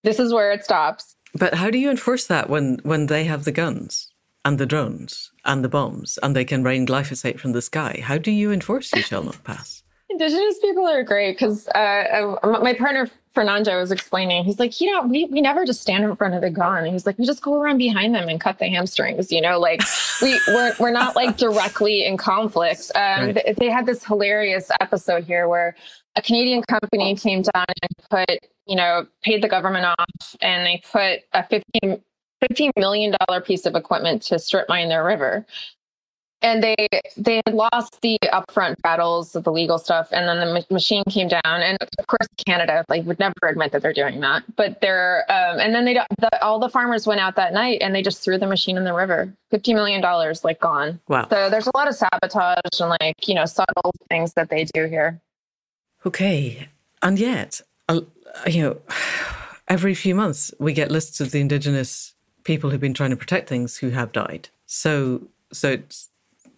This is where it stops. But how do you enforce that when they have the guns and the drones and the bombs and they can rain glyphosate from the sky? How do you enforce you shall not pass? Indigenous people are great because my partner Fernando was explaining. He's like, we never just stand in front of the gun. He's like, we just go around behind them and cut the hamstrings. Like we're not like directly in conflict. Right. They had this hilarious episode here where a Canadian company came down and paid the government off, and they put a $15 million piece of equipment to strip mine their river. And they had lost the upfront battles of the legal stuff, and then the machine came down. And of course, Canada would never admit that they're doing that. But and then all the farmers went out that night and they just threw the machine in the river. $50 million gone. Wow. So there's a lot of sabotage and subtle things that they do here. Okay, and yet, every few months we get lists of the Indigenous people who've been trying to protect things who have died. So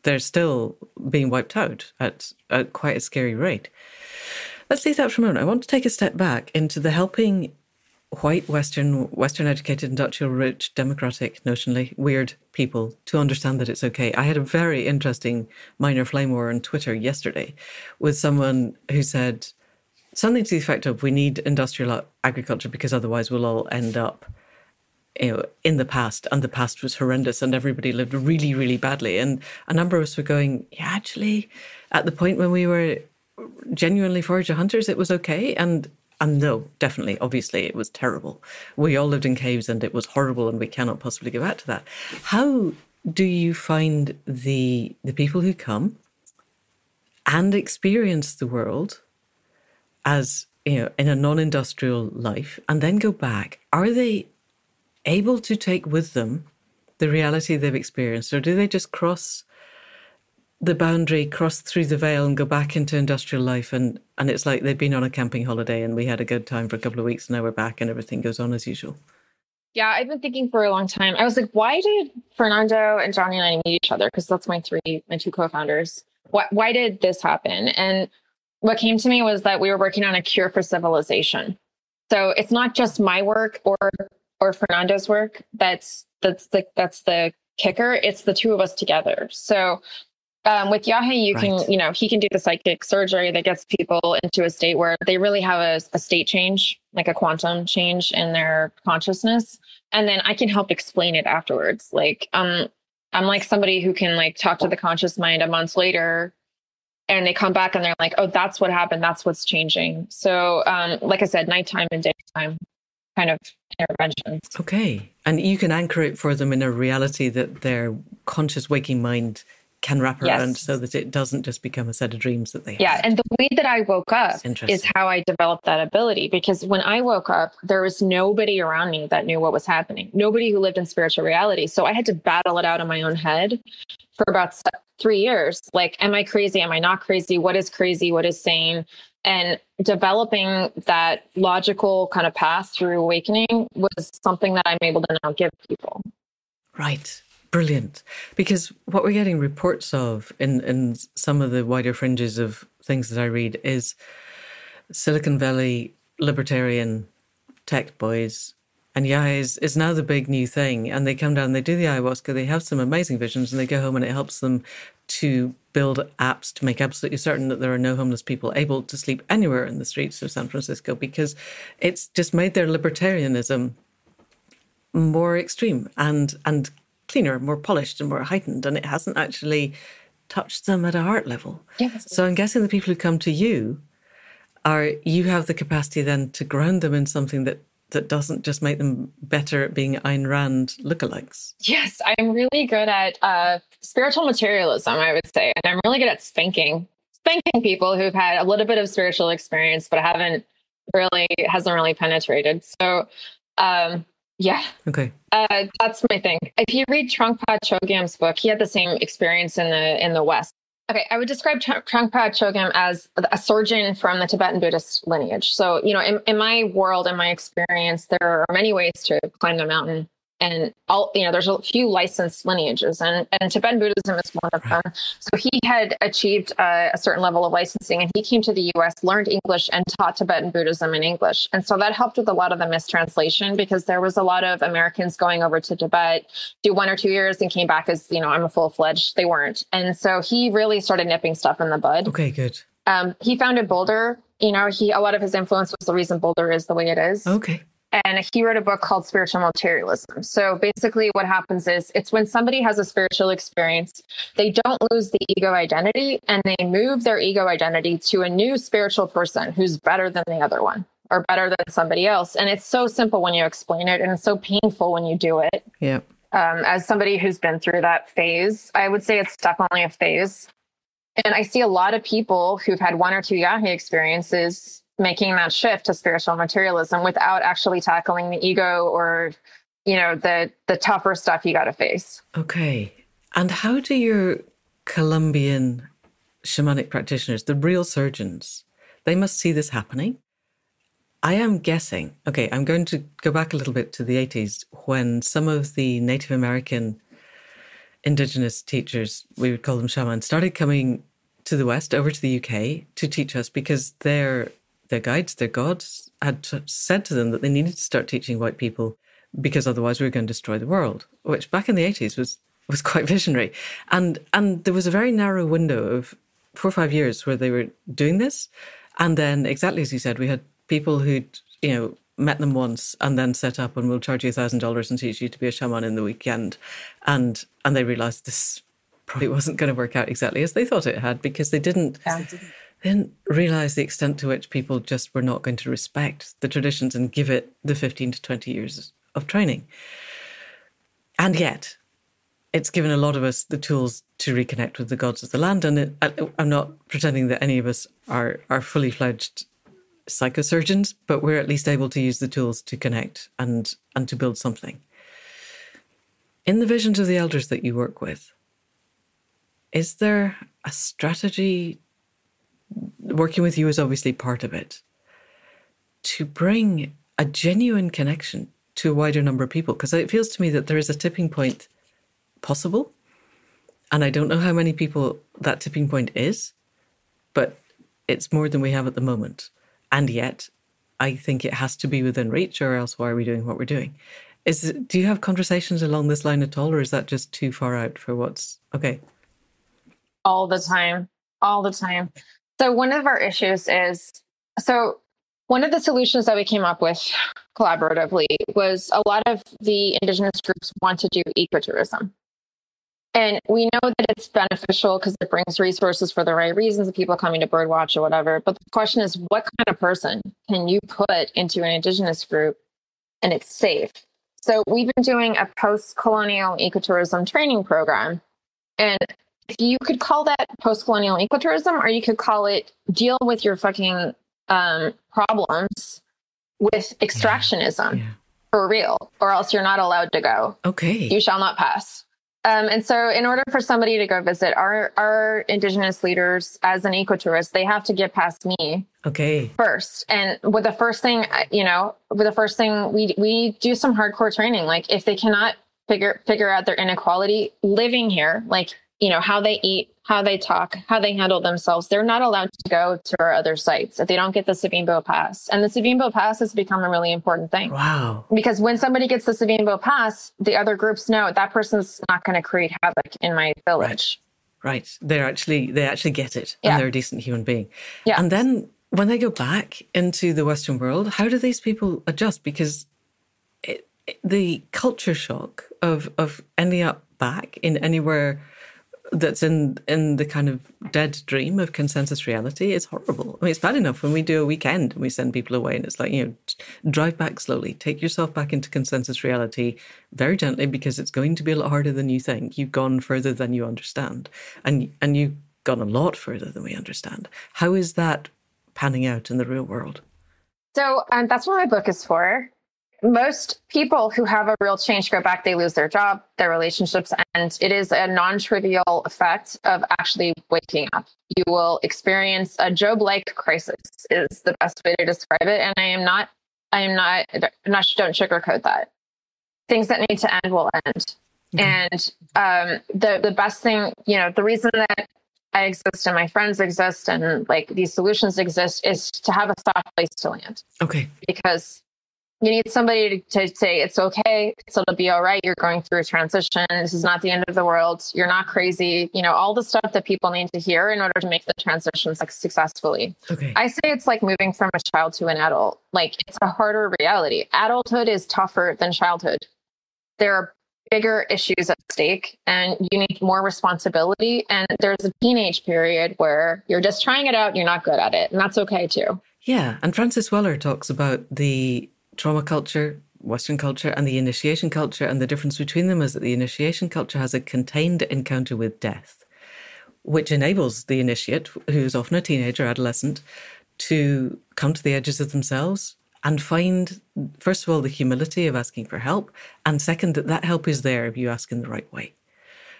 they're still being wiped out at quite a scary rate. Let's leave that for a moment. I want to take a step back into the helping white, Western educated, industrial, rich, democratic, notionally weird people to understand that it's okay. I had a very interesting minor flame war on Twitter yesterday with someone who said something to the effect of, we need industrial agriculture because otherwise we'll all end up in the past, and the past was horrendous and everybody lived really, really badly. And a number of us were going, yeah, actually, at the point when we were genuinely forager hunters, it was okay. And no, definitely, obviously, it was terrible. We all lived in caves and it was horrible, and we cannot possibly go back to that. How do you find the people who come and experience the world as, in a non-industrial life and then go back? Are they able to take with them the reality they've experienced, or do they just cross the boundary, cross through the veil and go back into industrial life, and it's like they've been on a camping holiday and we had a good time for a couple of weeks and now we're back and everything goes on as usual? Yeah, I've been thinking for a long time. I was like, why did Fernando and Johnny and I meet each other? Because that's my two co-founders. Why did this happen? And what came to me was that we were working on a cure for civilization. So it's not just my work or Fernando's work. That's the kicker. It's the two of us together. So with Yahe, he can do the psychic surgery that gets people into a state where they really have a state change, like a quantum change in their consciousness. And then I can help explain it afterwards. I'm like somebody who can talk to the conscious mind a month later, and they come back and they're like, oh, that's what happened. That's what's changing. So like I said, nighttime and daytime kind of interventions. Okay. And you can anchor it for them in a reality that their conscious waking mind can wrap around, so that it doesn't just become a set of dreams that they have. Yeah. And the way that I woke up is how I developed that ability, because when I woke up, there was nobody around me that knew what was happening. Nobody who lived in spiritual reality. So I had to battle it out in my own head for about 3 years. Like, am I crazy? Am I not crazy? What is crazy? What is sane? And developing that logical kind of path through awakening was something that I'm able to now give people. Right. Brilliant. Because what we're getting reports of in some of the wider fringes of things that I read is Silicon Valley libertarian tech boys. And Yahe is now the big new thing. And they come down, they do the ayahuasca, they have some amazing visions, and they go home and it helps them to build apps to make absolutely certain that there are no homeless people able to sleep anywhere in the streets of San Francisco, because it's just made their libertarianism more extreme and cleaner, more polished and more heightened. And it hasn't actually touched them at a heart level. Yes. So I'm guessing the people who come to you have the capacity then to ground them in something that doesn't just make them better at being Ayn Rand lookalikes. Yes, I'm really good at spiritual materialism, I would say. And I'm really good at spanking people who've had a little bit of spiritual experience, but hasn't really penetrated. So, yeah. Okay. That's my thing. If you read Trungpa Chogyam's book, he had the same experience in the West. Okay, I would describe Trungpa Chogyam as a surgeon from the Tibetan Buddhist lineage. So, in my world, in my experience, there are many ways to climb the mountain. And there's a few licensed lineages, and Tibetan Buddhism is one of them. So he had achieved a certain level of licensing, and he came to the US, learned English, and taught Tibetan Buddhism in English. And so that helped with a lot of the mistranslation, because there was a lot of Americans going over to Tibet, do 1 or 2 years, and came back as, I'm a full-fledged. They weren't. And so he really started nipping stuff in the bud. Okay, good. He founded Boulder. A lot of his influence was the reason Boulder is the way it is. Okay. And he wrote a book called Spiritual Materialism. So basically what happens is, it's when somebody has a spiritual experience, they don't lose the ego identity, and they move their ego identity to a new spiritual person who's better than the other one, or better than somebody else. And it's so simple when you explain it, and it's so painful when you do it. Yeah. As somebody who's been through that phase, I would say it's definitely a phase. And I see a lot of people who've had 1 or 2 Yahi experiences making that shift to spiritual materialism without actually tackling the ego, or, the tougher stuff you got to face. Okay. And how do your Colombian shamanic practitioners, the real surgeons, they must see this happening? I am guessing, okay, I'm going to go back a little bit to the 80s, when some of the Native American Indigenous teachers, we would call them shamans, started coming to the West, over to the UK, to teach us, because their guides, their gods, had said to them that they needed to start teaching white people, because otherwise we were going to destroy the world, which back in the 80s was quite visionary. And there was a very narrow window of 4 or 5 years where they were doing this. And then, exactly as you said, we had people who'd, met them once and then set up, and we'll charge you $1,000 and teach you to be a shaman in the weekend. And they realized this probably wasn't going to work out exactly as they thought it had, because they didn't realize the extent to which people just were not going to respect the traditions and give it the 15 to 20 years of training. And yet, it's given a lot of us the tools to reconnect with the gods of the land. And I'm not pretending that any of us are fully fledged psychosurgeons, but we're at least able to use the tools to connect and to build something. In the visions of the elders that you work with, is there a strategy? Working with you is obviously part of it, to bring a genuine connection to a wider number of people, because it feels to me that there is a tipping point possible, and I don't know how many people that tipping point is, but it's more than we have at the moment. And yet, I think it has to be within reach, or else why are we doing what we're doing? Do you have conversations along this line at all, or is that just too far out for what's okay? All the time. So one of our issues is, one of the solutions that we came up with collaboratively was, a lot of the Indigenous groups want to do ecotourism. And we know that it's beneficial because it brings resources for the right reasons, of people coming to birdwatch or whatever. But the question is, what kind of person can you put into an Indigenous group and it's safe? So we've been doing a post-colonial ecotourism training program. And you could call that post-colonial ecotourism, or you could call it deal with your fucking problems with extractionism for real, or else you're not allowed to go. Okay. You shall not pass. And so in order for somebody to go visit our Indigenous leaders as an ecotourist, they have to get past me first. And with the first thing, we do some hardcore training. Like, if they cannot figure out their inequality living here, like, how they eat, how they talk, how they handle themselves, they're not allowed to go to our other sites if they don't get the Savimbo pass. And the Savimbo pass has become a really important thing. Wow. Because when somebody gets the Savimbo pass, the other groups know that person's not going to create havoc in my village. Right. They actually get it, and they're a decent human being. Yeah. And then when they go back into the Western world, how do these people adjust? Because the culture shock of ending up back in anywhere that's in the kind of dead dream of consensus reality is horrible. I mean, it's bad enough when we do a weekend and we send people away, and it's like, drive back slowly, take yourself back into consensus reality very gently, because it's going to be a lot harder than you think. You've gone further than you understand, and you've gone a lot further than we understand. How is that panning out in the real world? So that's what my book is for. Most people who have a real change go back, they lose their job, their relationships, and it is a non-trivial effect of actually waking up. You will experience a Job-like crisis is the best way to describe it. And don't sugarcoat that. things that need to end will end. Okay. And the best thing, the reason that I exist and my friends exist and like these solutions exist is to have a soft place to land. Okay. Because you need somebody to say, it's okay, it'll be all right. You're going through a transition. This is not the end of the world. You're not crazy. All the stuff that people need to hear in order to make the transition successfully. Okay. I say it's like moving from a child to an adult. Like, it's a harder reality. Adulthood is tougher than childhood. There are bigger issues at stake and you need more responsibility. And there's a teenage period where you're just trying it out. You're not good at it. And that's okay too. Yeah. And Francis Weller talks about the trauma culture, Western culture, and the initiation culture. And the difference between them is that the initiation culture has a contained encounter with death, which enables the initiate, who's often a teenager, adolescent, to come to the edges of themselves and find, first of all, the humility of asking for help, and second, that help is there if you ask in the right way.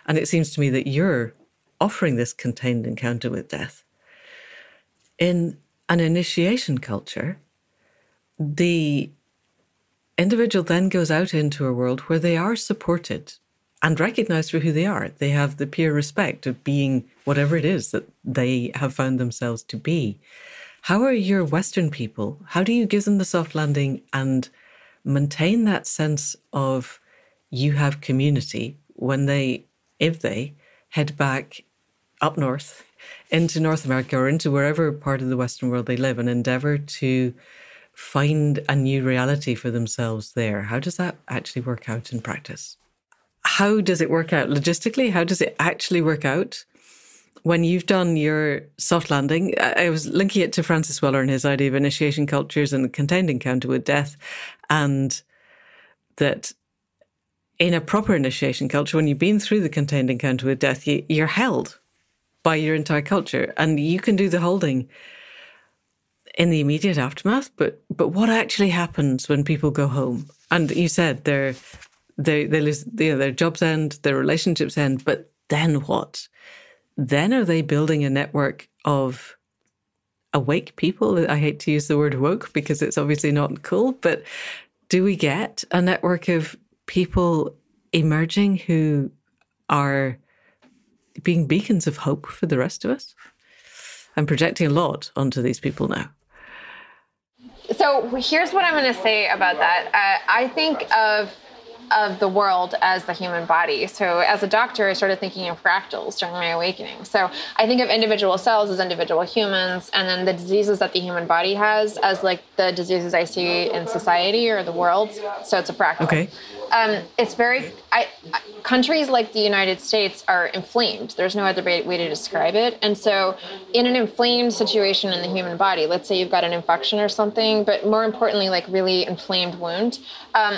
And it seems to me that you're offering this contained encounter with death. In an initiation culture, the individual then goes out into a world where they are supported and recognized for who they are. They have the pure respect of being whatever it is that they have found themselves to be. How are your Western people? How do you give them the soft landing and maintain that sense of you have community when if they head back up north into North America or into wherever part of the Western world they live and endeavor to find a new reality for themselves there? How does that actually work out in practice? How does it work out logistically? How does it actually work out? When you've done your soft landing, I was linking it to Francis Weller and his idea of initiation cultures and contained encounter with death, and that in a proper initiation culture, when you've been through the contained encounter with death, you're held by your entire culture, and you can do the holding in the immediate aftermath. But what actually happens when people go home? And you said they lose, their jobs end, their relationships end, but then what? Then are they building a network of awake people? I hate to use the word woke because it's obviously not cool, but do we get a network of people emerging who are being beacons of hope for the rest of us? I'm projecting a lot onto these people now. So here's what I'm going to say about that. I think of the world as the human body. So as a doctor, I started thinking of fractals during my awakening. So I think of individual cells as individual humans, and then the diseases that the human body has as like the diseases I see in society or the world. So it's a fractal. Okay. It's very, countries like the United States are inflamed. There's no other way to describe it. And so in an inflamed situation in the human body, let's say you've got an infection or something, but more importantly, like really inflamed wound,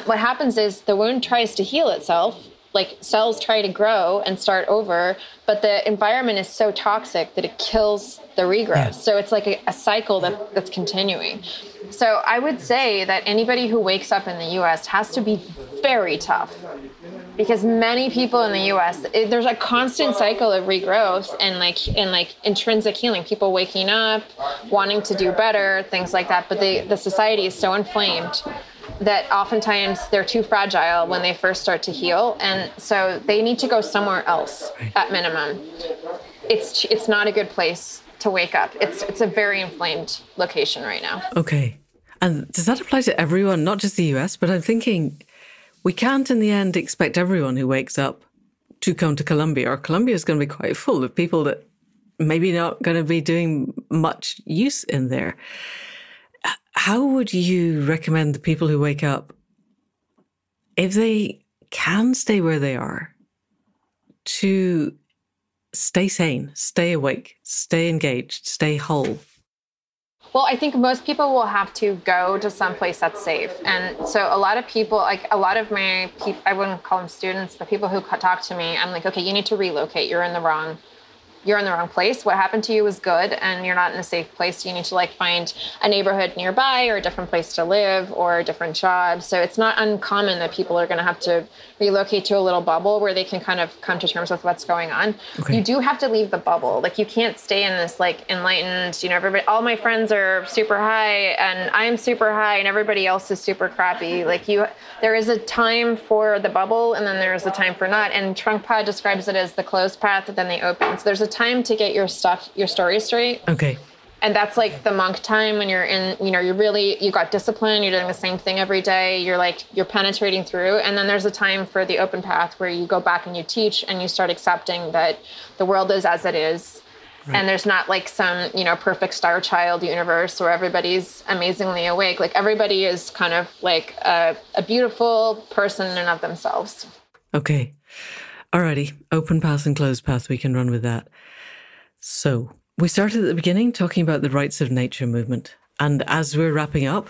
what happens is the wound tries to heal itself, like cells try to grow and start over, but the environment is so toxic that it kills the regrowth. Yeah. So it's like a cycle that's continuing. So I would say that anybody who wakes up in the U.S. has to be very tough, because many people in the U.S., there's a constant cycle of regrowth and like intrinsic healing, people waking up, wanting to do better, things like that. But the society is so inflamed that oftentimes they're too fragile when they first start to heal. And so they need to go somewhere else at minimum. It's not a good place to wake up. It's a very inflamed location right now. Okay. And does that apply to everyone, not just the US? But I'm thinking we can't in the end expect everyone who wakes up to come to Colombia, or Colombia is going to be quite full of people that maybe not going to be doing much use in there. How would you recommend the people who wake up, if they can stay where they are, to stay sane, stay awake, stay engaged, stay whole? Well, I think most people will have to go to some place that's safe. And so a lot of people, like a lot of my people, I wouldn't call them students, but people who talk to me, I'm like, okay, you need to relocate. You're in the wrong you're in the wrong place. What happened to you was good, and you're not in a safe place. You need to like find a neighborhood nearby, or a different place to live, or a different job. So it's not uncommon that people are going to have to relocate to a little bubble where they can kind of come to terms with what's going on. Okay. You do have to leave the bubble. Like, you can't stay in this like enlightened, everybody, all my friends are super high and I'm super high and everybody else is super crappy. Like, there is a time for the bubble, and then there is a time for not. And Trungpa describes it as the closed path and then the open. So there's a time to get your story straight. Okay. And that's like the monk time, when you're in, you got discipline, you're doing the same thing every day, you're penetrating through. And then there's a time for the open path where you go back and you teach and you start accepting that the world is as it is. Right. And there's not like some, perfect star child universe where everybody's amazingly awake. Like, everybody is kind of like a beautiful person in and of themselves. Okay. Alrighty. Open path and closed path. We can run with that. So we started at the beginning talking about the rights of nature movement. And as we're wrapping up,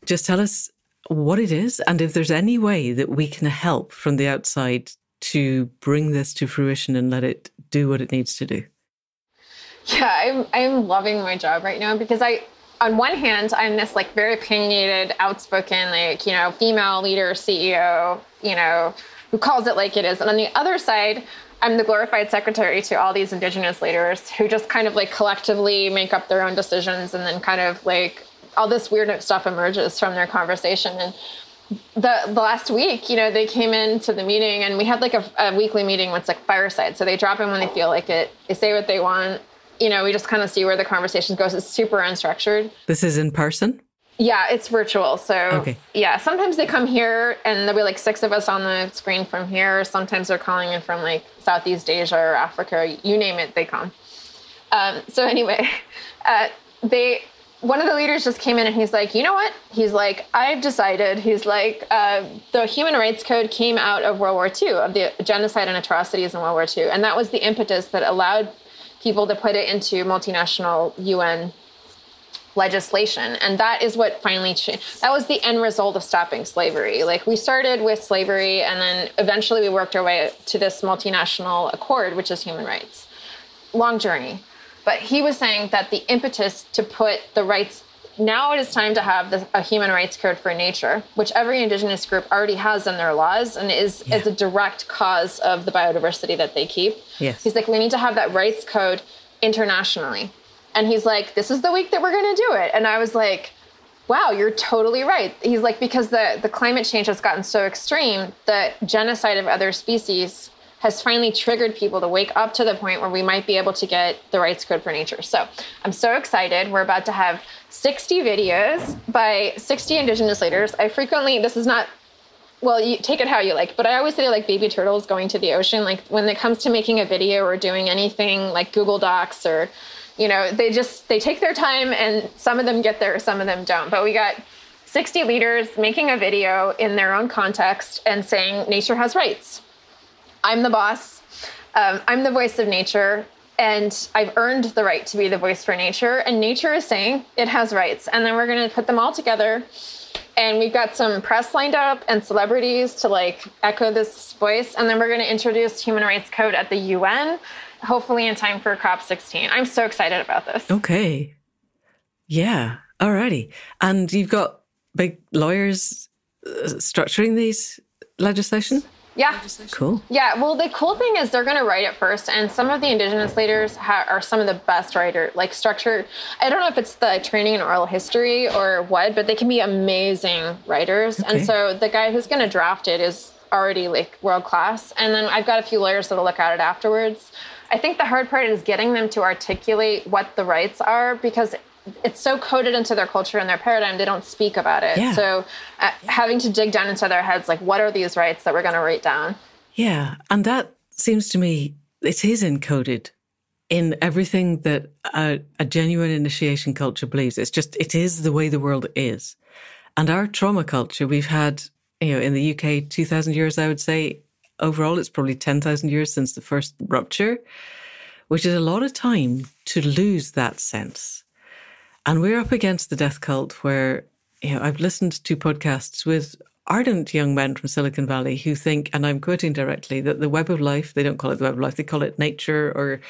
just tell us what it is and if there's any way that we can help from the outside to bring this to fruition and let it do what it needs to do. Yeah, I'm loving my job right now because on one hand, I'm this like very opinionated, outspoken, female leader, CEO, who calls it like it is. And on the other side, I'm the glorified secretary to all these Indigenous leaders who just kind of like collectively make up their own decisions, and then kind of like all this weird stuff emerges from their conversation. And the last week, they came into the meeting, and we had like a weekly meeting where it's like fireside. So they drop in when they feel like it. They say what they want. We just kind of see where the conversation goes. It's super unstructured. This is in person? Yeah, it's virtual. So, okay. Yeah, sometimes they come here and there'll be like 6 of us on the screen from here. Sometimes they're calling in from like Southeast Asia or Africa, you name it, they come. So anyway, one of the leaders just came in and he's like, you know what? He's like, I've decided, he's like, the Human Rights Code came out of World War II, of the genocide and atrocities in World War II. And that was the impetus that allowed people to put it into multinational UN legislation. And that is what finally changed. That was the end result of stopping slavery. Like, we started with slavery, and then eventually we worked our way to this multinational accord, which is human rights. Long journey. But he was saying that the impetus to put the rights, now it is time to have a human rights code for nature, which every Indigenous group already has in their laws and is a direct cause of the biodiversity that they keep. Yes. He's like, we need to have that rights code internationally. And he's like, this is the week that we're going to do it. And I was like, wow, you're totally right. He's like, because the climate change has gotten so extreme, the genocide of other species has finally triggered people to wake up to the point where we might be able to get the rights code for nature. So I'm so excited. We're about to have 60 videos by 60 Indigenous leaders. This is not, well, you take it how you like, but I always say like baby turtles going to the ocean. Like, when it comes to making a video or doing anything like Google Docs or, they take their time, and some of them get there, some of them don't. But we got 60 leaders making a video in their own context and saying nature has rights. I'm the boss. I'm the voice of nature, and I've earned the right to be the voice for nature. And nature is saying it has rights. And then we're going to put them all together. And we've got some press lined up and celebrities to like echo this voice. And then we're going to introduce human rights code at the UN, hopefully in time for COP16. I'm so excited about this. Okay. Yeah. Alrighty. And you've got big lawyers structuring these legislation? Yeah. Cool. Yeah. Well, the cool thing is they're going to write it first. And some of the Indigenous leaders are some of the best writers, like structured. I don't know if it's the training in oral history or what, but they can be amazing writers. Okay. And so the guy who's going to draft it is already like world class. And then I've got a few lawyers that'll look at it afterwards. I think the hard part is getting them to articulate what the rights are, because it's so coded into their culture and their paradigm, they don't speak about it. Yeah. So having to dig down into their heads, like, what are these rights that we're going to write down? Yeah. And that seems to me, it is encoded in everything that a genuine initiation culture believes. It is the way the world is. And our trauma culture, we've had, in the UK, 2,000 years, I would say. Overall, it's probably 10,000 years since the first rupture, which is a lot of time to lose that sense. And we're up against the death cult where, I've listened to podcasts with ardent young men from Silicon Valley who think, and I'm quoting directly, that the web of life, they don't call it the web of life, they call it nature or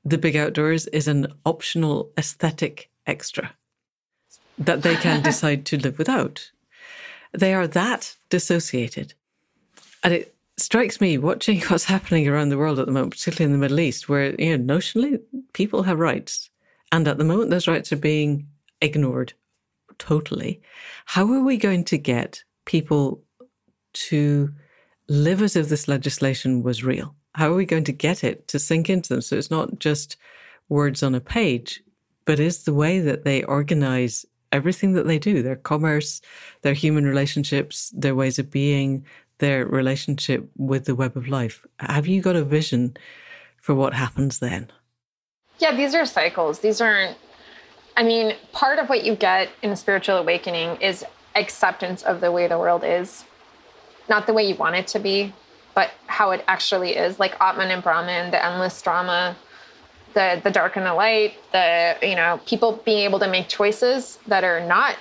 the big outdoors, is an optional aesthetic extra that they can decide to live without. They are that dissociated. And it strikes me watching what's happening around the world at the moment, particularly in the Middle East, where, notionally people have rights. And at the moment, those rights are being ignored totally. How are we going to get people to live as if this legislation was real? How are we going to get it to sink into them so it's not just words on a page, but is the way that they organize everything that they do, their commerce, their human relationships, their ways of being, their relationship with the web of life? Have you got a vision for what happens then? Yeah, these are cycles. These aren't, part of what you get in a spiritual awakening is acceptance of the way the world is. Not the way you want it to be, but how it actually is. Like Atman and Brahman, the endless drama, the dark and the light, people being able to make choices that are not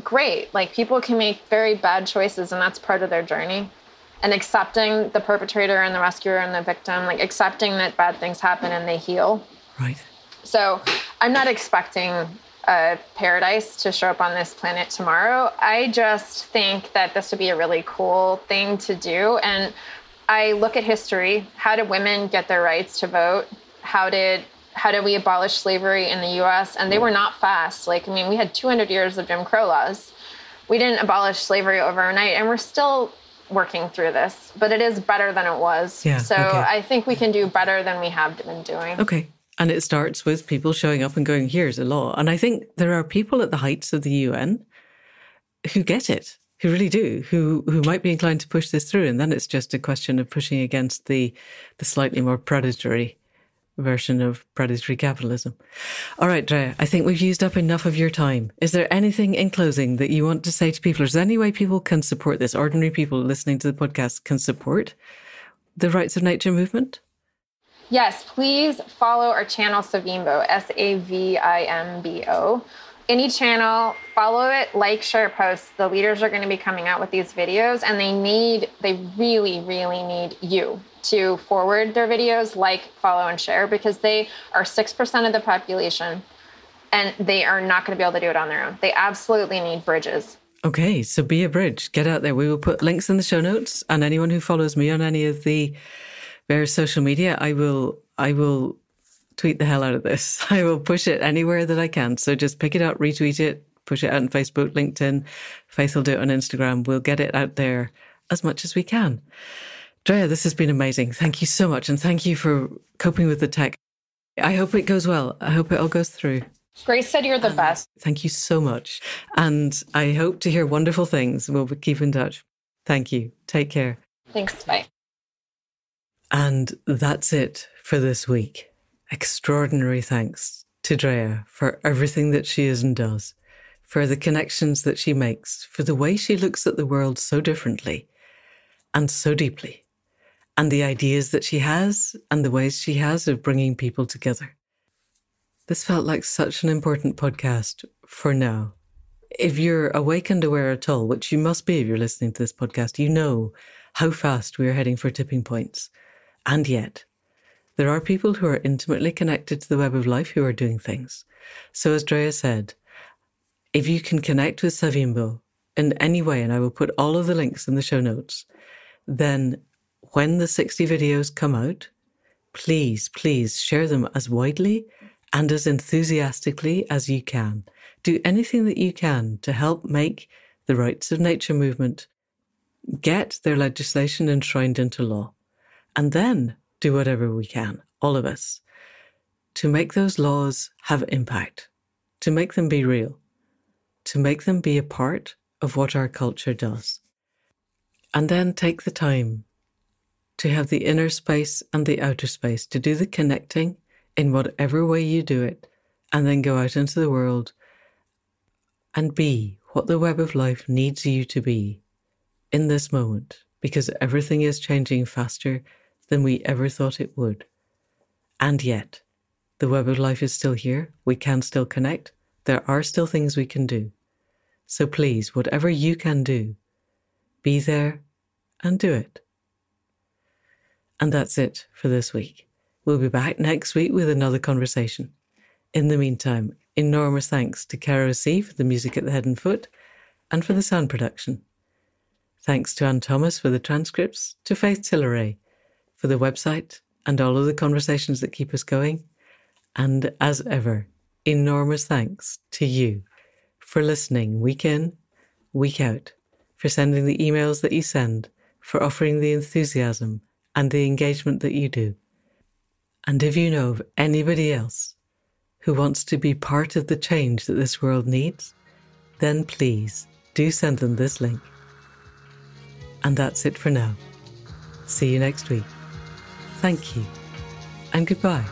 great. Like people can make very bad choices, and that's part of their journey. And accepting the perpetrator and the rescuer and the victim, like accepting that bad things happen and they heal. Right. So I'm not expecting a paradise to show up on this planet tomorrow. I just think that this would be a really cool thing to do. And I look at history. How did women get their rights to vote? How did we abolish slavery in the US? And they were not fast. We had 200 years of Jim Crow laws. We didn't abolish slavery overnight, and we're still working through this, but it is better than it was. Yeah, so okay. I think we can do better than we have been doing. Okay. And it starts with people showing up and going, here's a law. And I think there are people at the heights of the UN who get it, who really do, who might be inclined to push this through. And then it's just a question of pushing against the slightly more predatory version of predatory capitalism. All right, Drea, I think we've used up enough of your time. Is there anything in closing that you want to say to people? Is there any way people can support this? Ordinary people listening to the podcast can support the Rights of Nature movement? Yes, please follow our channel, Savimbo, Savimbo. Any channel, follow it, like, share posts. The leaders are going to be coming out with these videos, and they really, really need you to forward their videos, like, follow, and share, because they are 6% of the population, and they are not going to be able to do it on their own. They absolutely need bridges. Okay, so be a bridge. Get out there. We will put links in the show notes, and anyone who follows me on any of the various social media, I will tweet the hell out of this. I will push it anywhere that I can. So just pick it up, retweet it, push it out on Facebook, LinkedIn. Faith will do it on Instagram. We'll get it out there as much as we can. Drea, this has been amazing. Thank you so much. And thank you for coping with the tech. I hope it goes well. I hope it all goes through. Grace said you're the best. Thank you so much. And I hope to hear wonderful things. We'll keep in touch. Thank you. Take care. Thanks. Bye. And that's it for this week. Extraordinary thanks to Drea for everything that she is and does, for the connections that she makes, for the way she looks at the world so differently and so deeply, and the ideas that she has and the ways she has of bringing people together. This felt like such an important podcast for now. If you're awake and aware at all, which you must be if you're listening to this podcast, you know how fast we are heading for tipping points. And yet, there are people who are intimately connected to the web of life who are doing things. So as Drea said, if you can connect with Savimbo in any way, and I will put all of the links in the show notes, then when the 60 videos come out, please share them as widely and as enthusiastically as you can. Do anything that you can to help make the Rights of Nature movement get their legislation enshrined into law. And then do whatever we can, all of us, to make those laws have impact, to make them be real, to make them be a part of what our culture does. And then take the time to have the inner space and the outer space, to do the connecting in whatever way you do it, and then go out into the world and be what the web of life needs you to be in this moment, because everything is changing faster than we ever thought it would. And yet, the web of life is still here. We can still connect. There are still things we can do. So please, whatever you can do Be there and do it. And that's it for this week. We'll be back next week with another conversation. In the meantime, enormous thanks to Caro C for the music at the head and foot and for the sound production. Thanks to Anne Thomas for the transcripts, to Faith Tilleray for the website and all of the conversations that keep us going. And as ever, enormous thanks to you for listening week in, week out, for sending the emails that you send, for offering the enthusiasm and the engagement that you do. And if you know of anybody else who wants to be part of the change that this world needs, then please do send them this link. And that's it for now. See you next week. Thank you and goodbye.